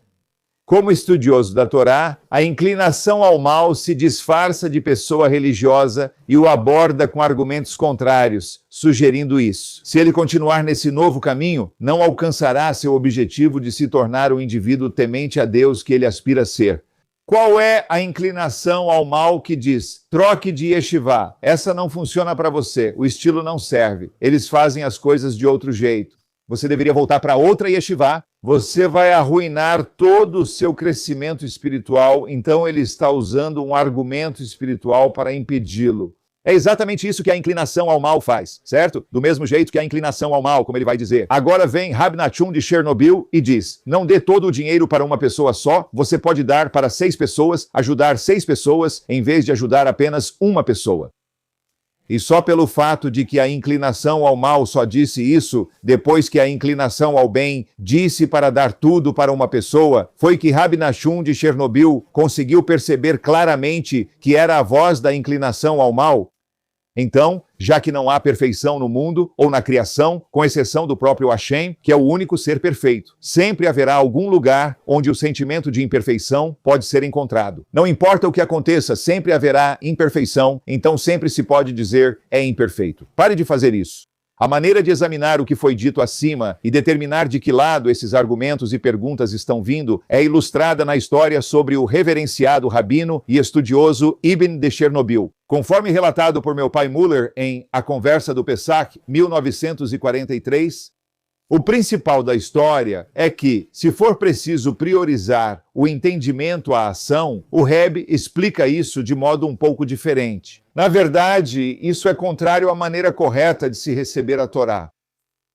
Como estudioso da Torá, a inclinação ao mal se disfarça de pessoa religiosa e o aborda com argumentos contrários, sugerindo isso. Se ele continuar nesse novo caminho, não alcançará seu objetivo de se tornar o indivíduo temente a Deus que ele aspira a ser. Qual é a inclinação ao mal que diz: troque de yeshivá, essa não funciona para você, o estilo não serve, eles fazem as coisas de outro jeito. Você deveria voltar para outra yeshivá, você vai arruinar todo o seu crescimento espiritual, então ele está usando um argumento espiritual para impedi-lo. É exatamente isso que a inclinação ao mal faz, certo? Do mesmo jeito que a inclinação ao mal, como ele vai dizer. Agora vem Rab Nachum de Chernobyl e diz: não dê todo o dinheiro para uma pessoa só, você pode dar para 6 pessoas, ajudar 6 pessoas, em vez de ajudar apenas uma pessoa. E só pelo fato de que a inclinação ao mal só disse isso, depois que a inclinação ao bem disse para dar tudo para uma pessoa, foi que Rab Nachum de Chernobyl conseguiu perceber claramente que era a voz da inclinação ao mal. Então, já que não há perfeição no mundo ou na criação, com exceção do próprio Hashem, que é o único ser perfeito, sempre haverá algum lugar onde o sentimento de imperfeição pode ser encontrado. Não importa o que aconteça, sempre haverá imperfeição, então sempre se pode dizer é imperfeito. Pare de fazer isso. A maneira de examinar o que foi dito acima e determinar de que lado esses argumentos e perguntas estão vindo é ilustrada na história sobre o reverenciado rabino e estudioso Ibn de Chernobyl. Conforme relatado por meu pai Muller em A Conversa do Pesach, 1943, o principal da história é que, se for preciso priorizar o entendimento à ação, o Rebbe explica isso de modo um pouco diferente. Na verdade, isso é contrário à maneira correta de se receber a Torá.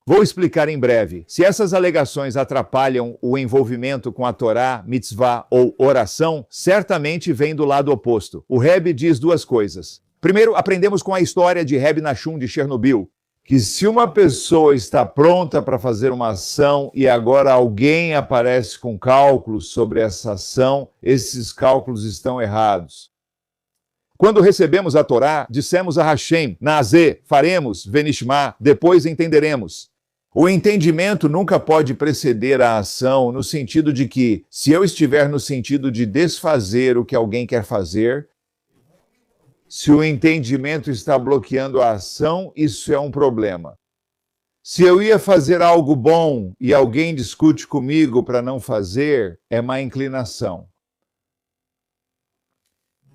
Vou explicar em breve. Se essas alegações atrapalham o envolvimento com a Torá, mitzvah ou oração, certamente vem do lado oposto. O Rebbe diz 2 coisas. Primeiro, aprendemos com a história de Rab Nachum de Chernobyl, que se uma pessoa está pronta para fazer uma ação e agora alguém aparece com cálculos sobre essa ação, esses cálculos estão errados. Quando recebemos a Torá, dissemos a Hashem, Naazê, faremos, Venishma, depois entenderemos. O entendimento nunca pode preceder a ação, no sentido de que, se eu estiver no sentido de desfazer o que alguém quer fazer, se o entendimento está bloqueando a ação, isso é um problema. Se eu ia fazer algo bom e alguém discute comigo para não fazer, é má inclinação.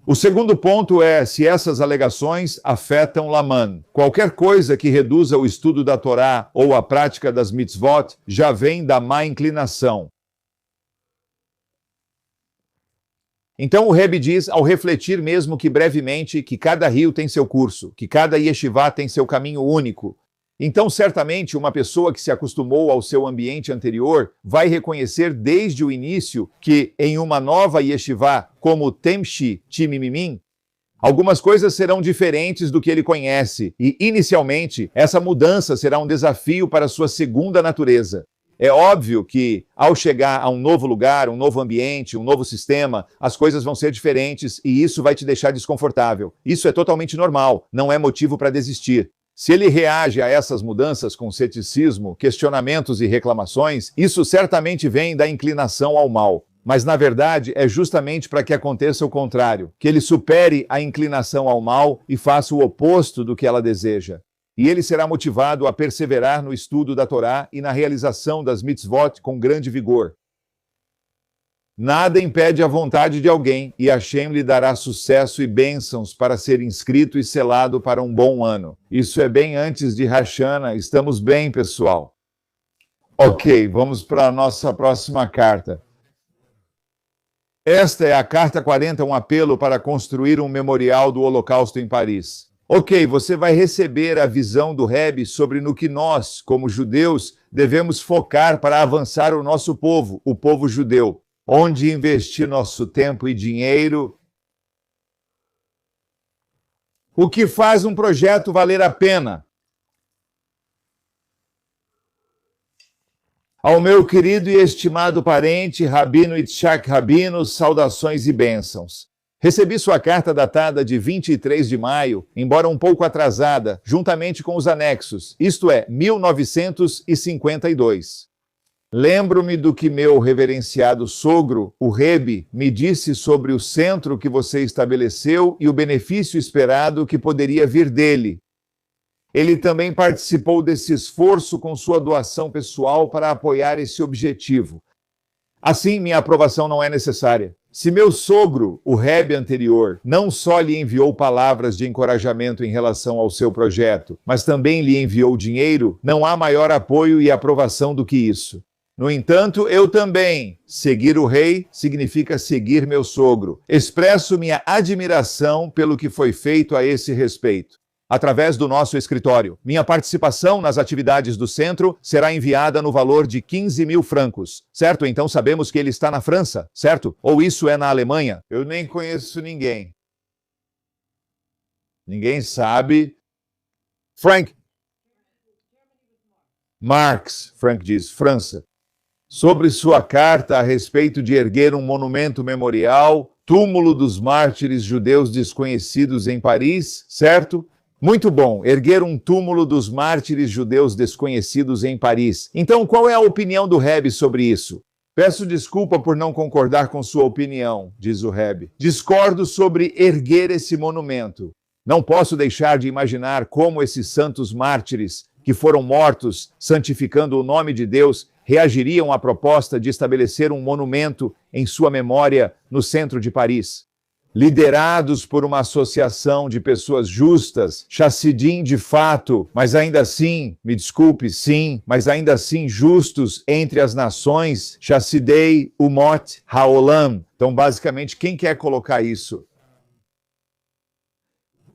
O segundo ponto é se essas alegações afetam Laman. Qualquer coisa que reduza o estudo da Torá ou a prática das mitzvot já vem da má inclinação. Então o Rebbe diz, ao refletir mesmo que brevemente, que cada rio tem seu curso, que cada yeshivá tem seu caminho único. Então, certamente, uma pessoa que se acostumou ao seu ambiente anterior vai reconhecer desde o início que, em uma nova yeshivá, como Temshi Timimimim, algumas coisas serão diferentes do que ele conhece e, inicialmente, essa mudança será um desafio para sua segunda natureza. É óbvio que, ao chegar a um novo lugar, um novo ambiente, um novo sistema, as coisas vão ser diferentes e isso vai te deixar desconfortável. Isso é totalmente normal, não é motivo para desistir. Se ele reage a essas mudanças com ceticismo, questionamentos e reclamações, isso certamente vem da inclinação ao mal. Mas, na verdade, é justamente para que aconteça o contrário, que ele supere a inclinação ao mal e faça o oposto do que ela deseja. E ele será motivado a perseverar no estudo da Torá e na realização das mitzvot com grande vigor. Nada impede a vontade de alguém, e Hashem lhe dará sucesso e bênçãos para ser inscrito e selado para um bom ano. Isso é bem antes de Hashanah. Estamos bem, pessoal? Ok, vamos para a nossa próxima carta. Esta é a carta 40, um apelo para construir um memorial do Holocausto em Paris. Ok, você vai receber a visão do Rebbe sobre no que nós, como judeus, devemos focar para avançar o nosso povo, o povo judeu. Onde investir nosso tempo e dinheiro. O que faz um projeto valer a pena? Ao meu querido e estimado parente, Rabino Itzhak Rabino, saudações e bênçãos. Recebi sua carta datada de 23 de maio, embora um pouco atrasada, juntamente com os anexos, isto é, 1952. Lembro-me do que meu reverenciado sogro, o Rebbe, me disse sobre o centro que você estabeleceu e o benefício esperado que poderia vir dele. Ele também participou desse esforço com sua doação pessoal para apoiar esse objetivo. Assim, minha aprovação não é necessária. Se meu sogro, o Rebbe anterior, não só lhe enviou palavras de encorajamento em relação ao seu projeto, mas também lhe enviou dinheiro, não há maior apoio e aprovação do que isso. No entanto, eu também. Seguir o rei significa seguir meu sogro. Expresso minha admiração pelo que foi feito a esse respeito. Através do nosso escritório. Minha participação nas atividades do centro será enviada no valor de 15 mil francos. Certo? Então sabemos que ele está na França, certo? Ou isso é na Alemanha? Eu nem conheço ninguém. Ninguém sabe. Frank. Marx, Frank diz, França. Sobre sua carta a respeito de erguer um monumento memorial, túmulo dos mártires judeus desconhecidos em Paris, certo? Muito bom, erguer um túmulo dos mártires judeus desconhecidos em Paris. Então, qual é a opinião do Rebbe sobre isso? Peço desculpa por não concordar com sua opinião, diz o Rebbe. Discordo sobre erguer esse monumento. Não posso deixar de imaginar como esses santos mártires, que foram mortos santificando o nome de Deus, reagiriam à proposta de estabelecer um monumento em sua memória no centro de Paris. Liderados por uma associação de pessoas justas, chassidim de fato, mas ainda assim, me desculpe, sim, mas ainda assim justos entre as nações, chassidei umot haolam. Então, basicamente, quem quer colocar isso?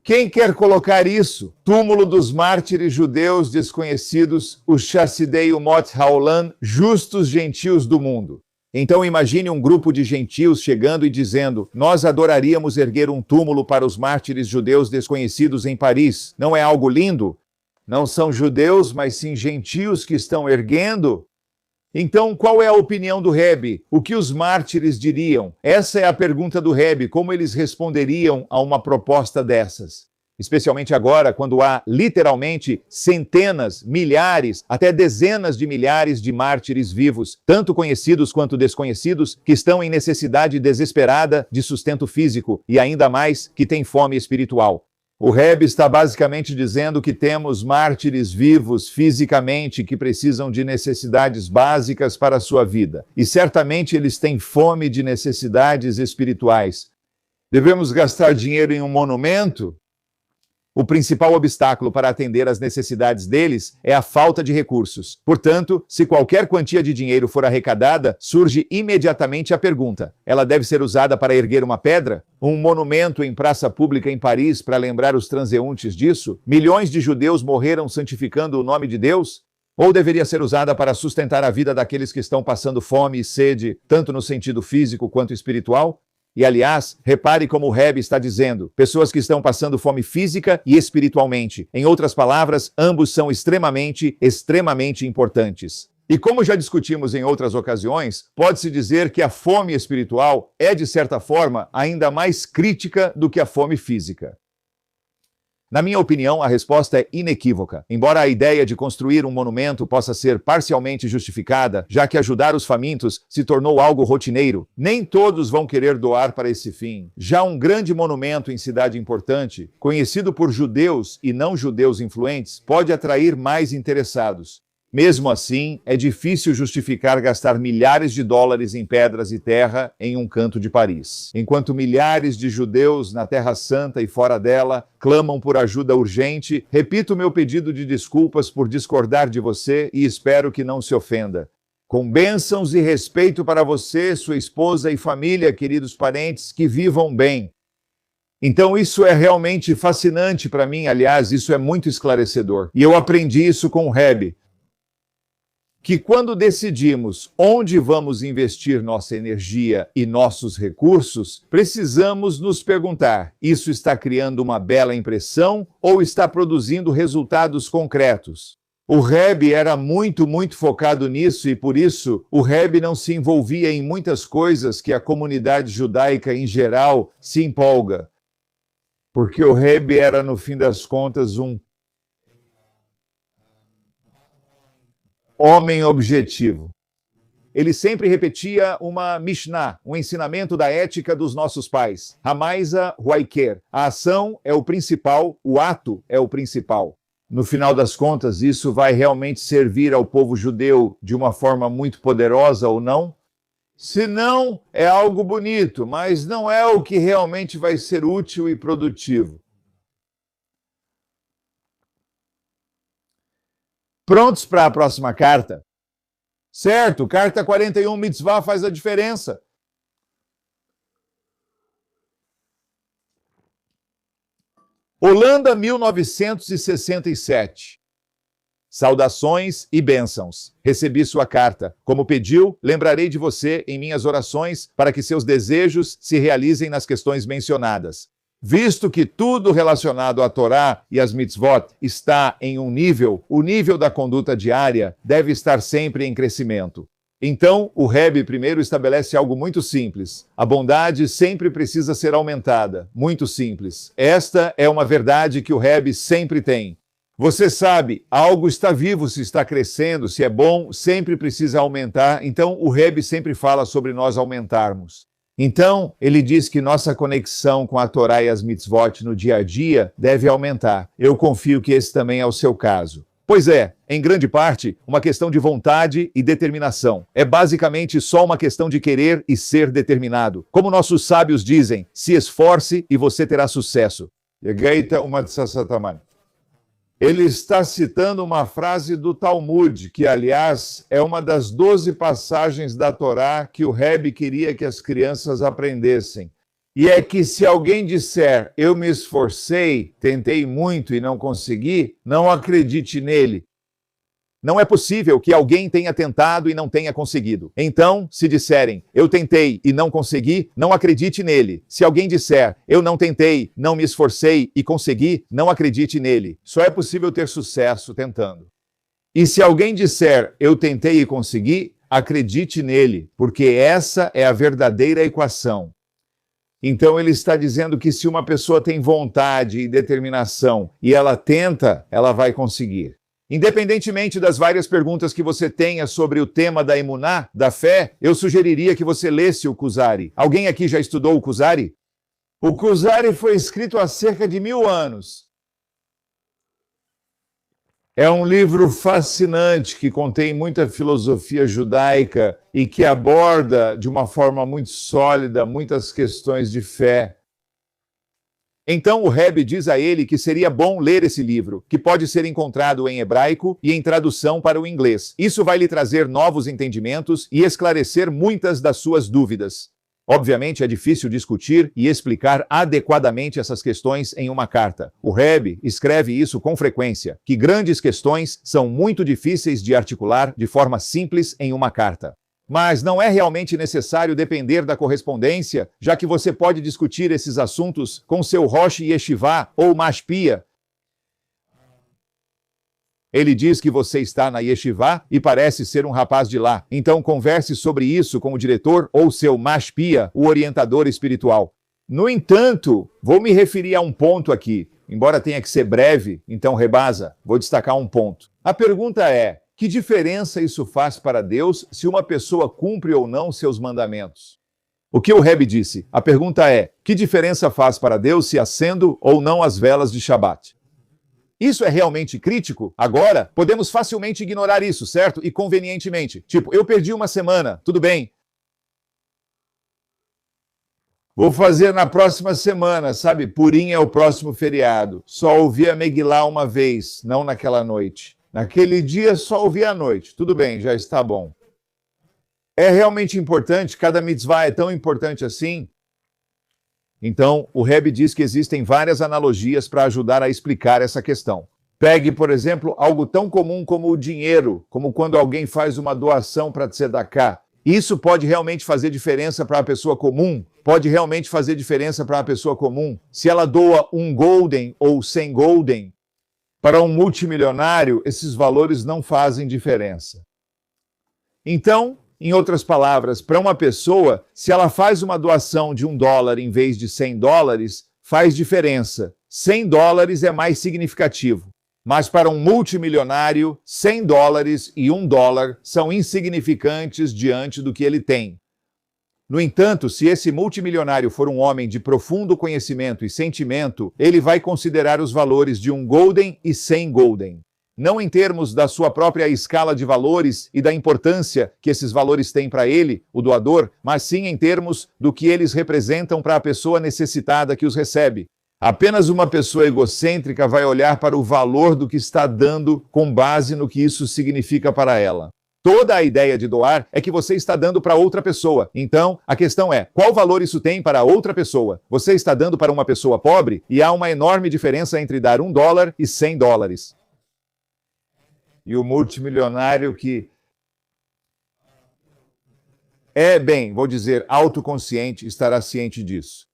Quem quer colocar isso? Túmulo dos mártires judeus desconhecidos, os chassidei umot haolam, justos gentios do mundo. Então imagine um grupo de gentios chegando e dizendo: nós adoraríamos erguer um túmulo para os mártires judeus desconhecidos em Paris. Não é algo lindo? Não são judeus, mas sim gentios que estão erguendo? Então, qual é a opinião do Rebbe? O que os mártires diriam? Essa é a pergunta do Rebbe, como eles responderiam a uma proposta dessas? Especialmente agora, quando há literalmente centenas, milhares, até dezenas de milhares de mártires vivos, tanto conhecidos quanto desconhecidos, que estão em necessidade desesperada de sustento físico e ainda mais que têm fome espiritual. O Rebbe está basicamente dizendo que temos mártires vivos fisicamente que precisam de necessidades básicas para a sua vida. E certamente eles têm fome de necessidades espirituais. Devemos gastar dinheiro em um monumento? O principal obstáculo para atender às necessidades deles é a falta de recursos. Portanto, se qualquer quantia de dinheiro for arrecadada, surge imediatamente a pergunta: ela deve ser usada para erguer uma pedra? Um monumento em praça pública em Paris para lembrar os transeuntes disso? Milhões de judeus morreram santificando o nome de Deus? Ou deveria ser usada para sustentar a vida daqueles que estão passando fome e sede, tanto no sentido físico quanto espiritual? E, aliás, repare como o Rebbe está dizendo, pessoas que estão passando fome física e espiritualmente. Em outras palavras, ambos são extremamente importantes. E como já discutimos em outras ocasiões, pode-se dizer que a fome espiritual é, de certa forma, ainda mais crítica do que a fome física. Na minha opinião, a resposta é inequívoca. Embora a ideia de construir um monumento possa ser parcialmente justificada, já que ajudar os famintos se tornou algo rotineiro, nem todos vão querer doar para esse fim. Já um grande monumento em cidade importante, conhecido por judeus e não judeus influentes, pode atrair mais interessados. Mesmo assim, é difícil justificar gastar milhares de dólares em pedras e terra em um canto de Paris. Enquanto milhares de judeus na Terra Santa e fora dela clamam por ajuda urgente, repito meu pedido de desculpas por discordar de você e espero que não se ofenda. Com bênçãos e respeito para você, sua esposa e família, queridos parentes, que vivam bem. Então isso é realmente fascinante para mim, aliás, isso é muito esclarecedor. E eu aprendi isso com o Rebbe. Que quando decidimos onde vamos investir nossa energia e nossos recursos, precisamos nos perguntar: isso está criando uma bela impressão ou está produzindo resultados concretos? O Rebbe era muito focado nisso e por isso o Rebbe não se envolvia em muitas coisas que a comunidade judaica em geral se empolga. Porque o Rebbe era, no fim das contas, um homem objetivo. Ele sempre repetia uma Mishnah, um ensinamento da ética dos nossos pais. Hamaisa huaiker. A ação é o principal, o ato é o principal. No final das contas, isso vai realmente servir ao povo judeu de uma forma muito poderosa ou não? Se não, é algo bonito, mas não é o que realmente vai ser útil e produtivo. Prontos para a próxima carta? Certo, carta 41 mitzvah faz a diferença. Holanda, 1967. Saudações e bênçãos. Recebi sua carta. Como pediu, lembrarei de você em minhas orações para que seus desejos se realizem nas questões mencionadas. Visto que tudo relacionado à Torá e às mitzvot está em um nível, o nível da conduta diária deve estar sempre em crescimento. Então, o Rebbe primeiro estabelece algo muito simples. A bondade sempre precisa ser aumentada. Muito simples. Esta é uma verdade que o Rebbe sempre tem. Você sabe, algo está vivo se está crescendo, se é bom, sempre precisa aumentar. Então, o Rebbe sempre fala sobre nós aumentarmos. Então, ele diz que nossa conexão com a Torá e as mitzvot no dia a dia deve aumentar. Eu confio que esse também é o seu caso. Pois é, em grande parte, uma questão de vontade e determinação. É basicamente só uma questão de querer e ser determinado. Como nossos sábios dizem, se esforce e você terá sucesso. Ele está citando uma frase do Talmud, que, aliás, é uma das 12 passagens da Torá que o Rebbe queria que as crianças aprendessem. E é que se alguém disser, eu me esforcei, tentei muito e não consegui, não acredite nele. Não é possível que alguém tenha tentado e não tenha conseguido. Então, se disserem, eu tentei e não consegui, não acredite nele. Se alguém disser, eu não tentei, não me esforcei e consegui, não acredite nele. Só é possível ter sucesso tentando. E se alguém disser, eu tentei e consegui, acredite nele, porque essa é a verdadeira equação. Então ele está dizendo que se uma pessoa tem vontade e determinação e ela tenta, ela vai conseguir. Independentemente das várias perguntas que você tenha sobre o tema da emuná, da fé, eu sugeriria que você lesse o Kuzari. Alguém aqui já estudou o Kuzari? O Kuzari foi escrito há cerca de 1000 anos. É um livro fascinante que contém muita filosofia judaica e que aborda de uma forma muito sólida muitas questões de fé. Então o Rebbe diz a ele que seria bom ler esse livro, que pode ser encontrado em hebraico e em tradução para o inglês. Isso vai lhe trazer novos entendimentos e esclarecer muitas das suas dúvidas. Obviamente é difícil discutir e explicar adequadamente essas questões em uma carta. O Rebbe escreve isso com frequência, que grandes questões são muito difíceis de articular de forma simples em uma carta. Mas não é realmente necessário depender da correspondência, já que você pode discutir esses assuntos com seu Rosh Yeshiva ou Mashpia. Ele diz que você está na Yeshiva e parece ser um rapaz de lá. Então converse sobre isso com o diretor ou seu Mashpia, o orientador espiritual. No entanto, vou me referir a um ponto aqui. Embora tenha que ser breve, então rebasa, vou destacar um ponto. A pergunta é, que diferença isso faz para Deus se uma pessoa cumpre ou não seus mandamentos? O que o Rebbe disse? A pergunta é, que diferença faz para Deus se acendo ou não as velas de Shabat? Isso é realmente crítico? Agora, podemos facilmente ignorar isso, certo? E convenientemente. Tipo, eu perdi uma semana, tudo bem. Vou fazer na próxima semana, sabe? Purim é o próximo feriado. Só ouvi a Megilá uma vez, não naquela noite. Naquele dia só ouvi à noite. Tudo bem, já está bom. É realmente importante? Cada mitzvah é tão importante assim? Então, o Rebbe diz que existem várias analogias para ajudar a explicar essa questão. Pegue, por exemplo, algo tão comum como o dinheiro, como quando alguém faz uma doação para tzedakah. Isso pode realmente fazer diferença para a pessoa comum? Pode realmente fazer diferença para a pessoa comum? Se ela doa 1 golden ou 100 golden, para um multimilionário, esses valores não fazem diferença. Então, em outras palavras, para uma pessoa, se ela faz uma doação de $1 em vez de $100, faz diferença. $100 é mais significativo. Mas para um multimilionário, $100 e $1 são insignificantes diante do que ele tem. No entanto, se esse multimilionário for um homem de profundo conhecimento e sentimento, ele vai considerar os valores de 1 golden e 100 golden. Não em termos da sua própria escala de valores e da importância que esses valores têm para ele, o doador, mas sim em termos do que eles representam para a pessoa necessitada que os recebe. Apenas uma pessoa egocêntrica vai olhar para o valor do que está dando com base no que isso significa para ela. Toda a ideia de doar é que você está dando para outra pessoa. Então, a questão é, qual valor isso tem para outra pessoa? Você está dando para uma pessoa pobre e há uma enorme diferença entre dar $1 e $100. E o multimilionário que é, bem, vou dizer, autoconsciente, estará ciente disso.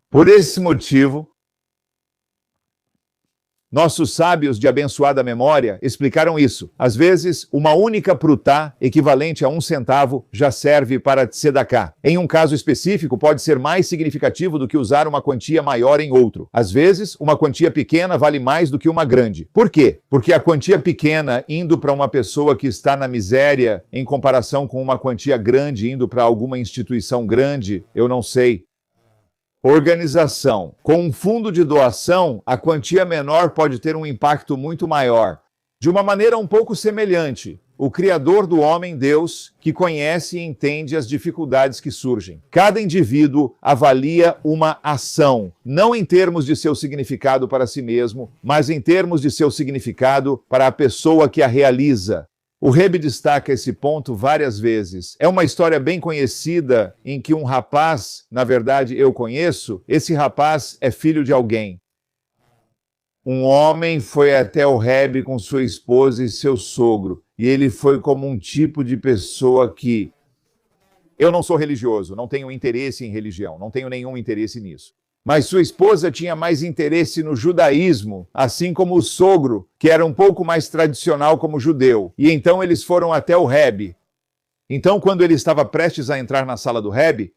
Por esse motivo, nossos sábios de abençoada memória explicaram isso. Às vezes, uma única prutá, equivalente a 1 centavo, já serve para tzedakah. Em um caso específico, pode ser mais significativo do que usar uma quantia maior em outro. Às vezes, uma quantia pequena vale mais do que uma grande. Por quê? Porque a quantia pequena indo para uma pessoa que está na miséria, em comparação com uma quantia grande indo para alguma instituição grande, eu não sei. Organização. Com um fundo de doação, a quantia menor pode ter um impacto muito maior. De uma maneira um pouco semelhante, o Criador do homem, Deus, que conhece e entende as dificuldades que surgem. Cada indivíduo avalia uma ação, não em termos de seu significado para si mesmo, mas em termos de seu significado para a pessoa que a realiza. O Rebbe destaca esse ponto várias vezes. É uma história bem conhecida em que um rapaz, na verdade eu conheço, esse rapaz é filho de alguém. Um homem foi até o Rebbe com sua esposa e seu sogro, e ele foi como um tipo de pessoa que... Eu não sou religioso, não tenho interesse em religião, não tenho nenhum interesse nisso. Mas sua esposa tinha mais interesse no judaísmo, assim como o sogro, que era um pouco mais tradicional como judeu. E então eles foram até o Rebbe. Então, quando ele estava prestes a entrar na sala do Rebbe,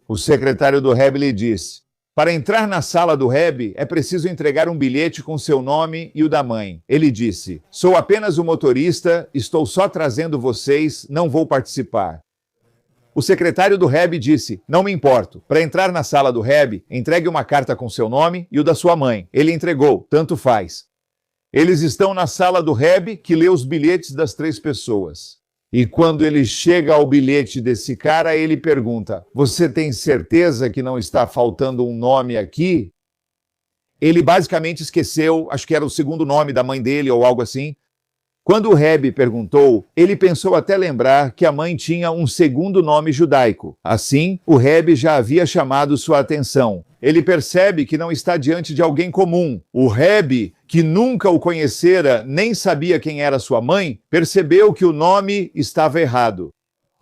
o secretário do Rebbe lhe disse: para entrar na sala do Rebbe, é preciso entregar um bilhete com seu nome e o da mãe. Ele disse: sou apenas o motorista, estou só trazendo vocês, não vou participar. O secretário do Rebbe disse: não me importo. Para entrar na sala do Rebbe, entregue uma carta com seu nome e o da sua mãe. Ele entregou, tanto faz. Eles estão na sala do Rebbe, que lê os bilhetes das 3 pessoas. E quando ele chega ao bilhete desse cara, ele pergunta: você tem certeza que não está faltando um nome aqui? Ele basicamente esqueceu, acho que era o segundo nome da mãe dele ou algo assim. Quando o Rebbe perguntou, ele pensou até lembrar que a mãe tinha um segundo nome judaico. Assim, o Rebbe já havia chamado sua atenção. Ele percebe que não está diante de alguém comum. O Rebbe, que nunca o conhecera nem sabia quem era sua mãe, percebeu que o nome estava errado.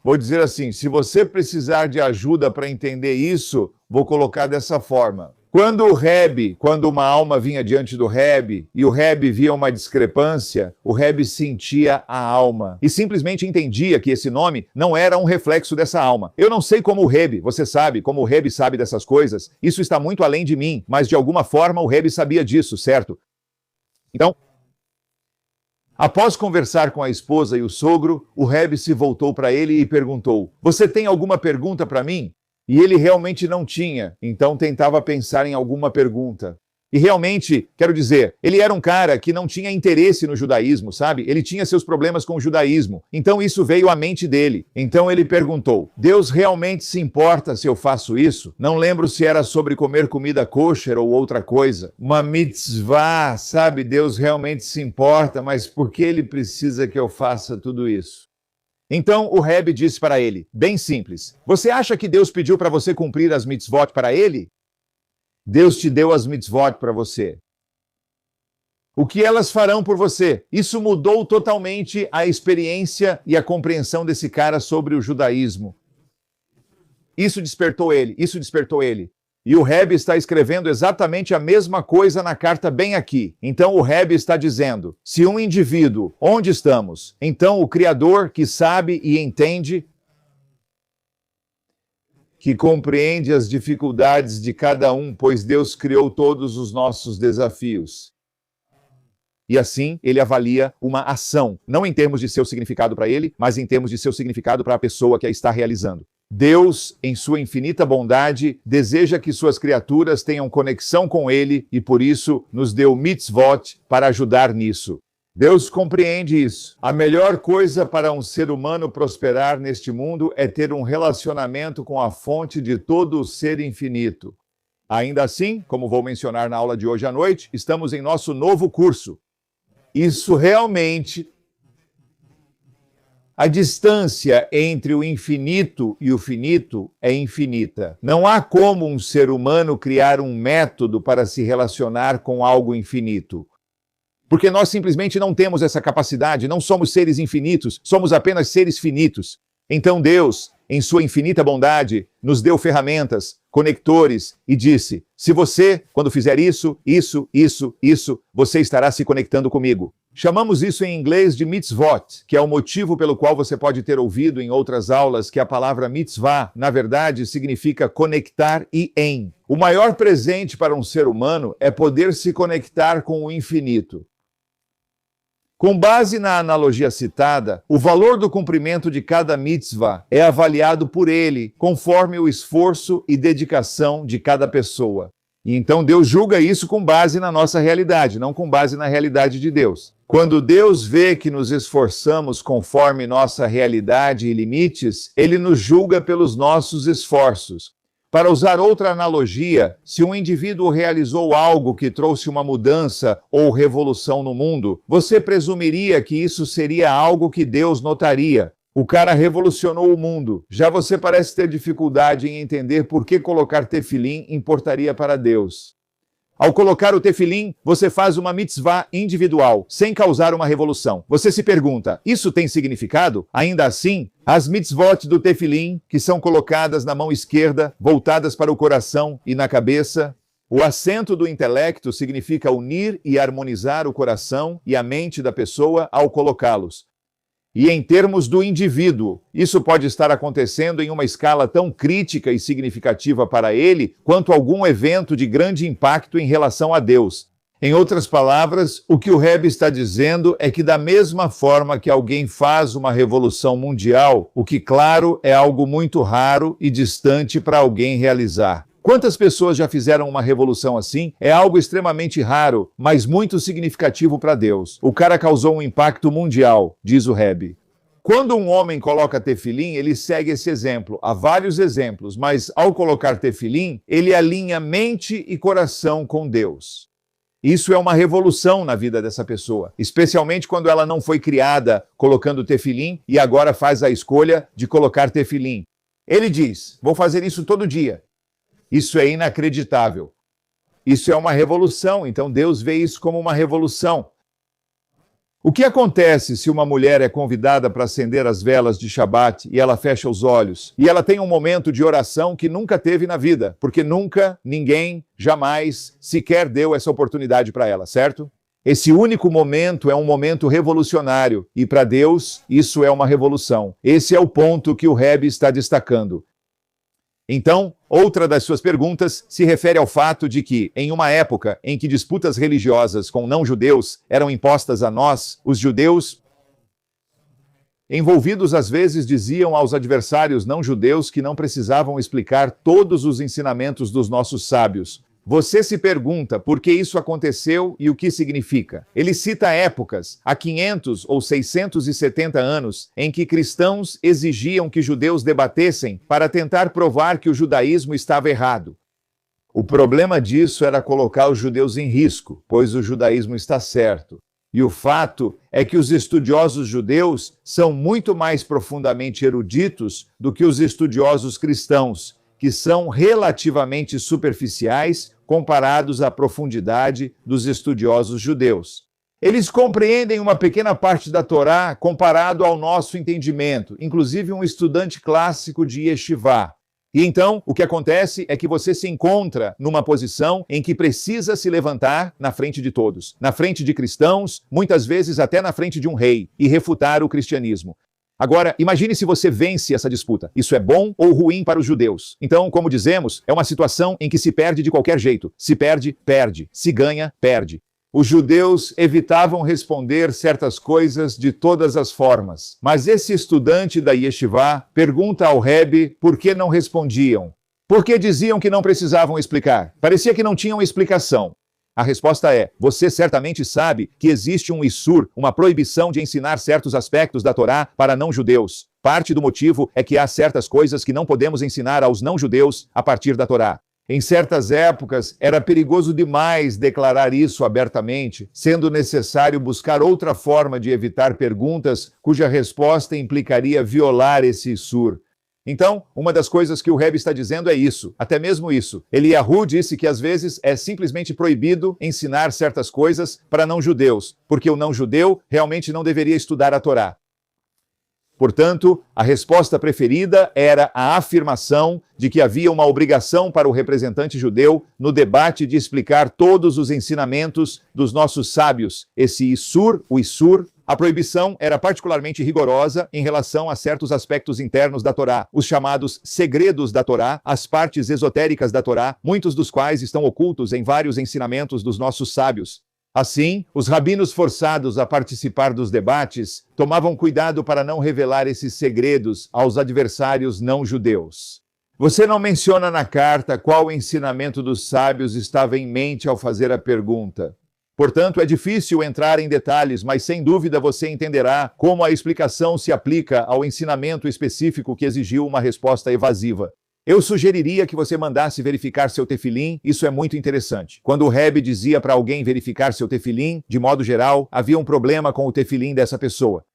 Vou dizer assim, se você precisar de ajuda para entender isso, vou colocar dessa forma. Quando uma alma vinha diante do Rebbe e o Rebbe via uma discrepância, o Rebbe sentia a alma e simplesmente entendia que esse nome não era um reflexo dessa alma. Eu não sei como o Rebbe, você sabe, como o Rebbe sabe dessas coisas, isso está muito além de mim, mas de alguma forma o Rebbe sabia disso, certo? Então, após conversar com a esposa e o sogro, o Rebbe se voltou para ele e perguntou: você tem alguma pergunta para mim? E ele realmente não tinha, então tentava pensar em alguma pergunta. E realmente, quero dizer, ele era um cara que não tinha interesse no judaísmo, sabe? Ele tinha seus problemas com o judaísmo. Então isso veio à mente dele. Então ele perguntou: Deus realmente se importa se eu faço isso? Não lembro se era sobre comer comida kosher ou outra coisa. Uma mitzvah, sabe? Deus realmente se importa, mas por que ele precisa que eu faça tudo isso? Então o Rebbe disse para ele, bem simples: você acha que Deus pediu para você cumprir as mitzvot para ele? Deus te deu as mitzvot para você. O que elas farão por você? Isso mudou totalmente a experiência e a compreensão desse cara sobre o judaísmo. Isso despertou ele. E o Rebbe está escrevendo exatamente a mesma coisa na carta bem aqui. Então o Rebbe está dizendo: se um indivíduo, onde estamos? Então o Criador que sabe e entende, que compreende as dificuldades de cada um, pois Deus criou todos os nossos desafios. E assim ele avalia uma ação, não em termos de seu significado para ele, mas em termos de seu significado para a pessoa que a está realizando. Deus, em sua infinita bondade, deseja que suas criaturas tenham conexão com ele e por isso nos deu mitzvot para ajudar nisso. Deus compreende isso. A melhor coisa para um ser humano prosperar neste mundo é ter um relacionamento com a fonte de todo o ser infinito. Ainda assim, como vou mencionar na aula de hoje à noite, estamos em nosso novo curso. Isso realmente... A distância entre o infinito e o finito é infinita. Não há como um ser humano criar um método para se relacionar com algo infinito. Porque nós simplesmente não temos essa capacidade, não somos seres infinitos, somos apenas seres finitos. Então Deus, em sua infinita bondade, nos deu ferramentas, conectores e disse: se você, quando fizer isso, você estará se conectando comigo. Chamamos isso em inglês de mitzvot, que é o motivo pelo qual você pode ter ouvido em outras aulas que a palavra mitzvah, na verdade, significa conectar e em. O maior presente para um ser humano é poder se conectar com o infinito. Com base na analogia citada, o valor do cumprimento de cada mitzvah é avaliado por ele, conforme o esforço e dedicação de cada pessoa. E então Deus julga isso com base na nossa realidade, não com base na realidade de Deus. Quando Deus vê que nos esforçamos conforme nossa realidade e limites, Ele nos julga pelos nossos esforços. Para usar outra analogia, se um indivíduo realizou algo que trouxe uma mudança ou revolução no mundo, você presumiria que isso seria algo que Deus notaria. O cara revolucionou o mundo. Já você parece ter dificuldade em entender por que colocar tefilim importaria para Deus. Ao colocar o tefilim, você faz uma mitzvah individual, sem causar uma revolução. Você se pergunta, isso tem significado? Ainda assim, as mitzvot do tefilim, que são colocadas na mão esquerda, voltadas para o coração e na cabeça, o acento do intelecto significa unir e harmonizar o coração e a mente da pessoa ao colocá-los. E em termos do indivíduo, isso pode estar acontecendo em uma escala tão crítica e significativa para ele quanto algum evento de grande impacto em relação a Deus. Em outras palavras, o que o Rebbe está dizendo é que da mesma forma que alguém faz uma revolução mundial, o que, claro, é algo muito raro e distante para alguém realizar. Quantas pessoas já fizeram uma revolução assim? É algo extremamente raro, mas muito significativo para Deus. O cara causou um impacto mundial, diz o Rebbe. Quando um homem coloca tefilim, ele segue esse exemplo. Há vários exemplos, mas ao colocar tefilim, ele alinha mente e coração com Deus. Isso é uma revolução na vida dessa pessoa, especialmente quando ela não foi criada colocando tefilim e agora faz a escolha de colocar tefilim. Ele diz, vou fazer isso todo dia. Isso é inacreditável. Isso é uma revolução, então Deus vê isso como uma revolução. O que acontece se uma mulher é convidada para acender as velas de Shabat e ela fecha os olhos e ela tem um momento de oração que nunca teve na vida, porque nunca, ninguém, jamais, sequer deu essa oportunidade para ela, certo? Esse único momento é um momento revolucionário e para Deus isso é uma revolução. Esse é o ponto que o Rebbe está destacando. Então, outra das suas perguntas se refere ao fato de que, em uma época em que disputas religiosas com não-judeus eram impostas a nós, os judeus envolvidos às vezes diziam aos adversários não-judeus que não precisavam explicar todos os ensinamentos dos nossos sábios. Você se pergunta por que isso aconteceu e o que significa. Ele cita épocas, há 500 ou 670 anos, em que cristãos exigiam que judeus debatessem para tentar provar que o judaísmo estava errado. O problema disso era colocar os judeus em risco, pois o judaísmo está certo. E o fato é que os estudiosos judeus são muito mais profundamente eruditos do que os estudiosos cristãos, que são relativamente superficiais comparados à profundidade dos estudiosos judeus. Eles compreendem uma pequena parte da Torá comparado ao nosso entendimento, inclusive um estudante clássico de Yeshivá. E então, o que acontece é que você se encontra numa posição em que precisa se levantar na frente de todos, na frente de cristãos, muitas vezes até na frente de um rei, e refutar o cristianismo. Agora, imagine se você vence essa disputa. Isso é bom ou ruim para os judeus? Então, como dizemos, é uma situação em que se perde de qualquer jeito. Se perde, perde. Se ganha, perde. Os judeus evitavam responder certas coisas de todas as formas. Mas esse estudante da Yeshivá pergunta ao Rebbe por que não respondiam. Por que diziam que não precisavam explicar? Parecia que não tinham explicação. A resposta é, você certamente sabe que existe um issur, uma proibição de ensinar certos aspectos da Torá para não-judeus. Parte do motivo é que há certas coisas que não podemos ensinar aos não-judeus a partir da Torá. Em certas épocas, era perigoso demais declarar isso abertamente, sendo necessário buscar outra forma de evitar perguntas cuja resposta implicaria violar esse Isur. Então, uma das coisas que o Rebbe está dizendo é isso, até mesmo isso. Eliyahu disse que às vezes é simplesmente proibido ensinar certas coisas para não-judeus, porque o não-judeu realmente não deveria estudar a Torá. Portanto, a resposta preferida era a afirmação de que havia uma obrigação para o representante judeu no debate de explicar todos os ensinamentos dos nossos sábios. Esse Isur, o Isur, a proibição era particularmente rigorosa em relação a certos aspectos internos da Torá, os chamados segredos da Torá, as partes esotéricas da Torá, muitos dos quais estão ocultos em vários ensinamentos dos nossos sábios. Assim, os rabinos forçados a participar dos debates tomavam cuidado para não revelar esses segredos aos adversários não-judeus. Você não menciona na carta qual ensinamento dos sábios estava em mente ao fazer a pergunta. Portanto, é difícil entrar em detalhes, mas sem dúvida você entenderá como a explicação se aplica ao ensinamento específico que exigiu uma resposta evasiva. Eu sugeriria que você mandasse verificar seu tefilim, isso é muito interessante. Quando o Rebbe dizia para alguém verificar seu tefilim, de modo geral, havia um problema com o tefilim dessa pessoa.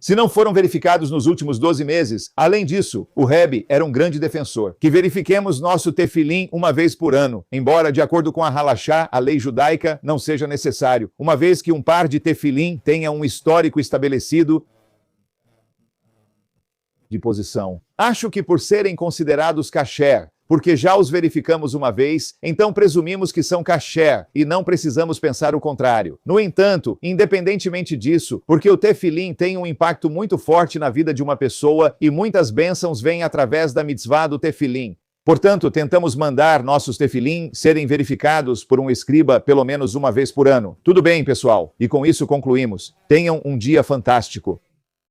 Se não foram verificados nos últimos 12 meses, além disso, o Rebbe era um grande defensor. Que verifiquemos nosso tefilim uma vez por ano, embora, de acordo com a Halachá, a lei judaica, não seja necessário, uma vez que um par de tefilim tenha um histórico estabelecido de posição. Acho que por serem considerados kasher, porque já os verificamos uma vez, então presumimos que são kasher e não precisamos pensar o contrário. No entanto, independentemente disso, porque o tefilim tem um impacto muito forte na vida de uma pessoa e muitas bênçãos vêm através da mitzvah do tefilim. Portanto, tentamos mandar nossos tefilim serem verificados por um escriba pelo menos uma vez por ano. Tudo bem, pessoal? E com isso concluímos. Tenham um dia fantástico.